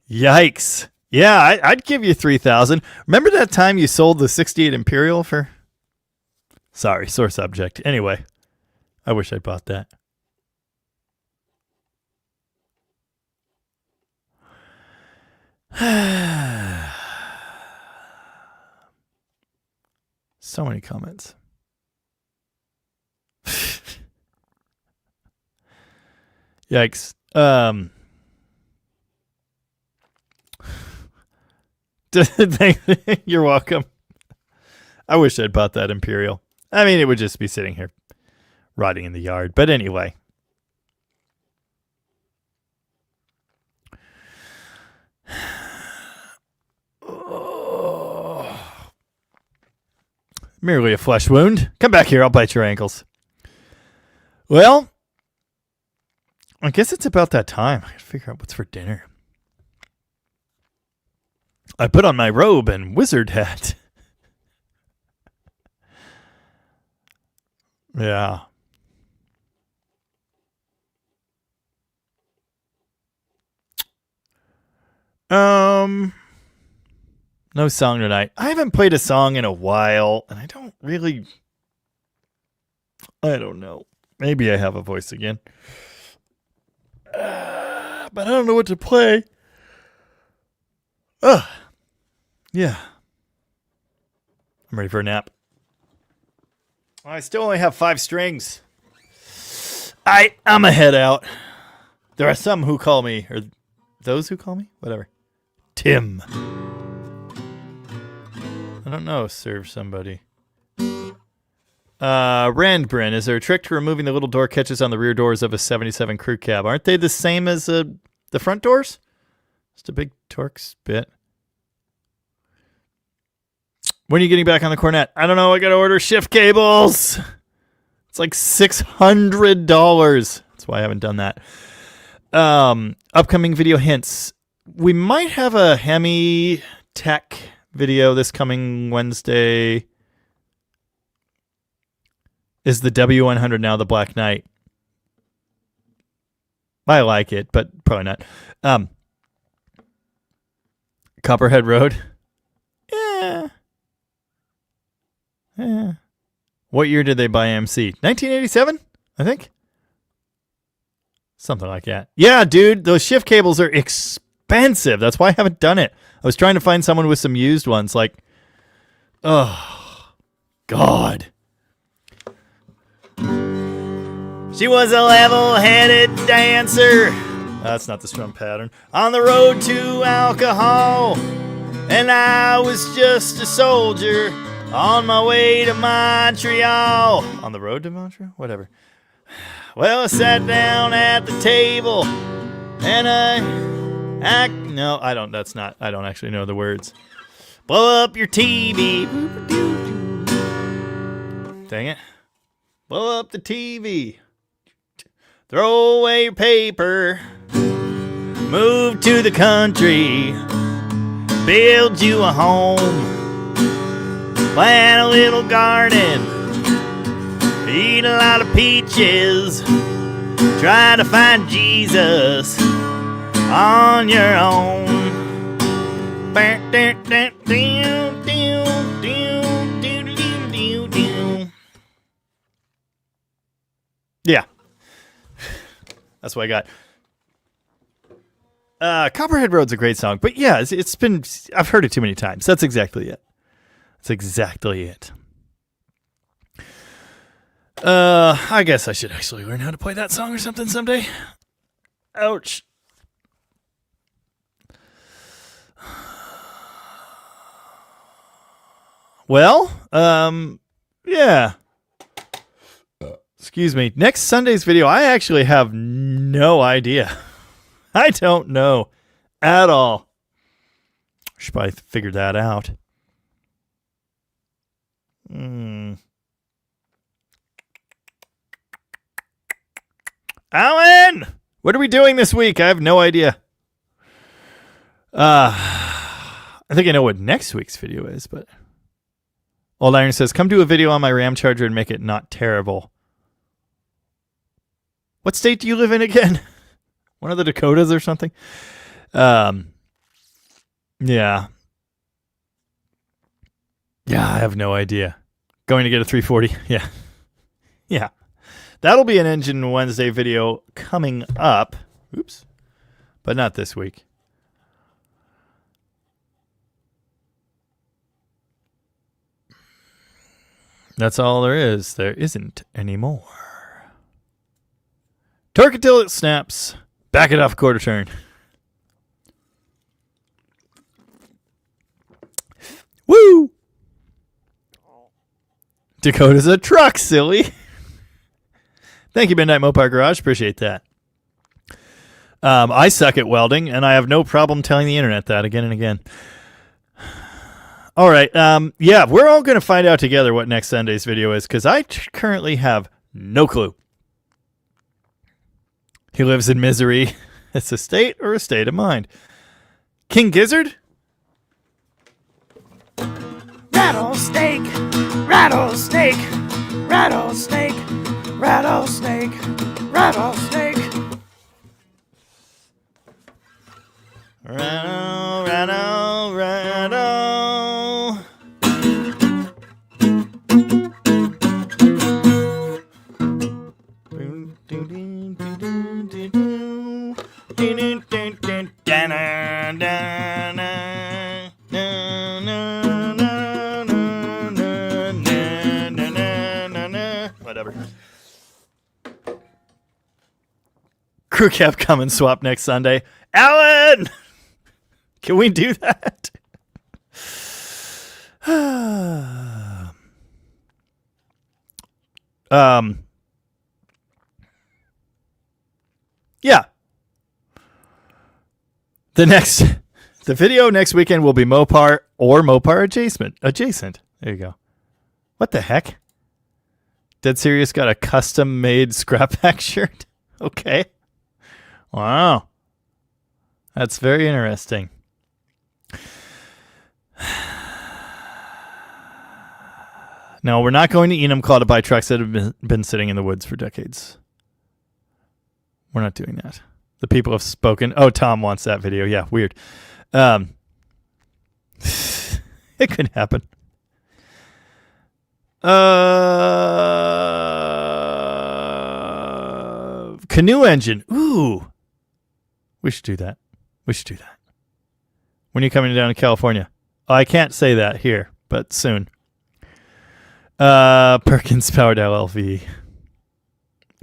Yikes. Yeah, I'd give you 3,000. Remember that time you sold the 68 Imperial for? Sorry, sore subject. Anyway, I wish I'd bought that. So many comments. Yikes. You're welcome. I wish I'd bought that Imperial. I mean, it would just be sitting here rotting in the yard. But anyway. Merely a flesh wound. Come back here. I'll bite your ankles. Well, I guess it's about that time. I gotta figure out what's for dinner. I put on my robe and wizard hat. Yeah. No song tonight. I haven't played a song in a while, and I don't know. Maybe I have a voice again. But I don't know what to play. Yeah. I'm ready for a nap. I still only have 5 strings. I'm a head out. There are some who call me, or those who call me? Whatever. Tim. I don't know. Serve somebody. Randbrin, is there a trick to removing the little door catches on the rear doors of a 77 crew cab? Aren't they the same as the front doors? Just a big torque spit. When are you getting back on the Cornet? I don't know. I got to order shift cables. It's like $600. That's why I haven't done that. Upcoming video hints. We might have a Hemi Tech video this coming Wednesday. Is the W100 now the Black Knight? I like it, but probably not. Copperhead Road. Yeah. What year did they buy MC? 1987, I think. Something like that. Yeah, dude, those shift cables are expensive. That's why I haven't done it. I was trying to find someone with some used ones. Like, oh, God. She was a level-headed dancer. That's not the strum pattern. On the road to alcohol. And I was just a soldier on my way to Montreal. On the road to Montreal? Whatever. Well, I sat down at the table and no, I don't actually know the words. Blow up your TV. Dang it. Blow up the TV. Throw away your paper. Move to the country. Build you a home. Plant a little garden. Eat a lot of peaches. Try to find Jesus on your own. Yeah. That's what I got. Copperhead Road's a great song, but yeah, I've heard it too many times. That's exactly it. That's exactly it. I guess I should actually learn how to play that song or something someday. Ouch. Well, yeah. Excuse me. Next Sunday's video, I actually have no idea. I don't know at all. Should probably figure that out. Alan! What are we doing this week? I have no idea. I think I know what next week's video is, but... Old Iron says, come do a video on my RAM charger and make it not terrible. What state do you live in again? One of the Dakotas or something? Yeah. Yeah, I have no idea. Going to get a 340. Yeah. Yeah. That'll be an Engine Wednesday video coming up. Oops. But not this week. That's all there is. There isn't any more. Torque until it snaps. Back it off a quarter turn. Woo! Dakota's a truck, silly. Thank you, Midnight Mopar Garage. Appreciate that. I suck at welding, and I have no problem telling the internet that again and again. All right. Yeah, we're all going to find out together what next Sunday's video is, because I currently have no clue. He lives in misery. It's a state or a state of mind. King Gizzard? Rattlesnake, rattlesnake, rattlesnake, rattlesnake, rattlesnake. Rattle, rattle, rattle. Crew cab come and swap next Sunday. Alan! Can we do that? Yeah. The video next weekend will be Mopar or Mopar adjacent. There you go. What the heck? Dead Serious got a custom made scrap pack shirt. Okay. Wow. That's very interesting. No, we're not going to Enum Claw to buy trucks that have been sitting in the woods for decades. We're not doing that. The people have spoken. Oh, Tom wants that video. Yeah, weird. It could happen. Canoe engine. Ooh. We should do that. When are you coming down to California? Oh, I can't say that here, but soon. Perkins powered LLV.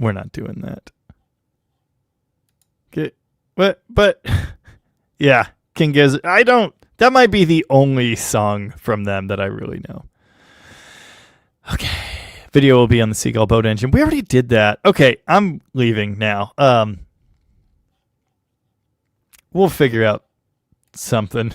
We're not doing that. Okay. But yeah, King Giz. That might be the only song from them that I really know. Okay. Video will be on the Seagull boat engine. We already did that. Okay, I'm leaving now. We'll figure out something.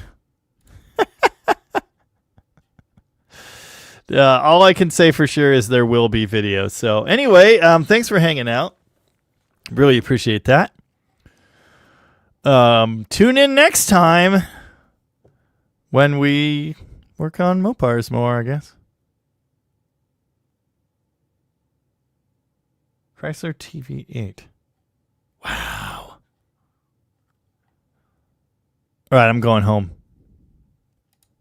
All I can say for sure is there will be videos. So anyway, thanks for hanging out. Really appreciate that. Tune in next time when we work on Mopars more, I guess. Chrysler TV8. Wow. All right, I'm going home.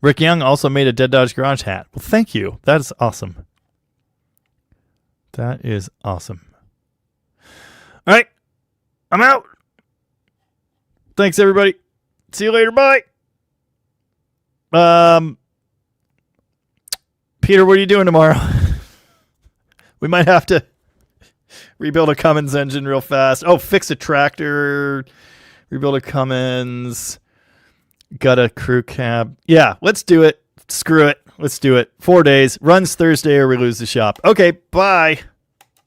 Rick Young also made a Dead Dodge Garage hat. Well, thank you. That is awesome. That is awesome. All right. I'm out. Thanks, everybody. See you later. Bye. Peter, what are you doing tomorrow? We might have to rebuild a Cummins engine real fast. Oh, fix a tractor. Rebuild a Cummins. Got a crew cab. Yeah, let's do it. Screw it. Let's do it. 4 days. Runs Thursday or we lose the shop. Okay, bye.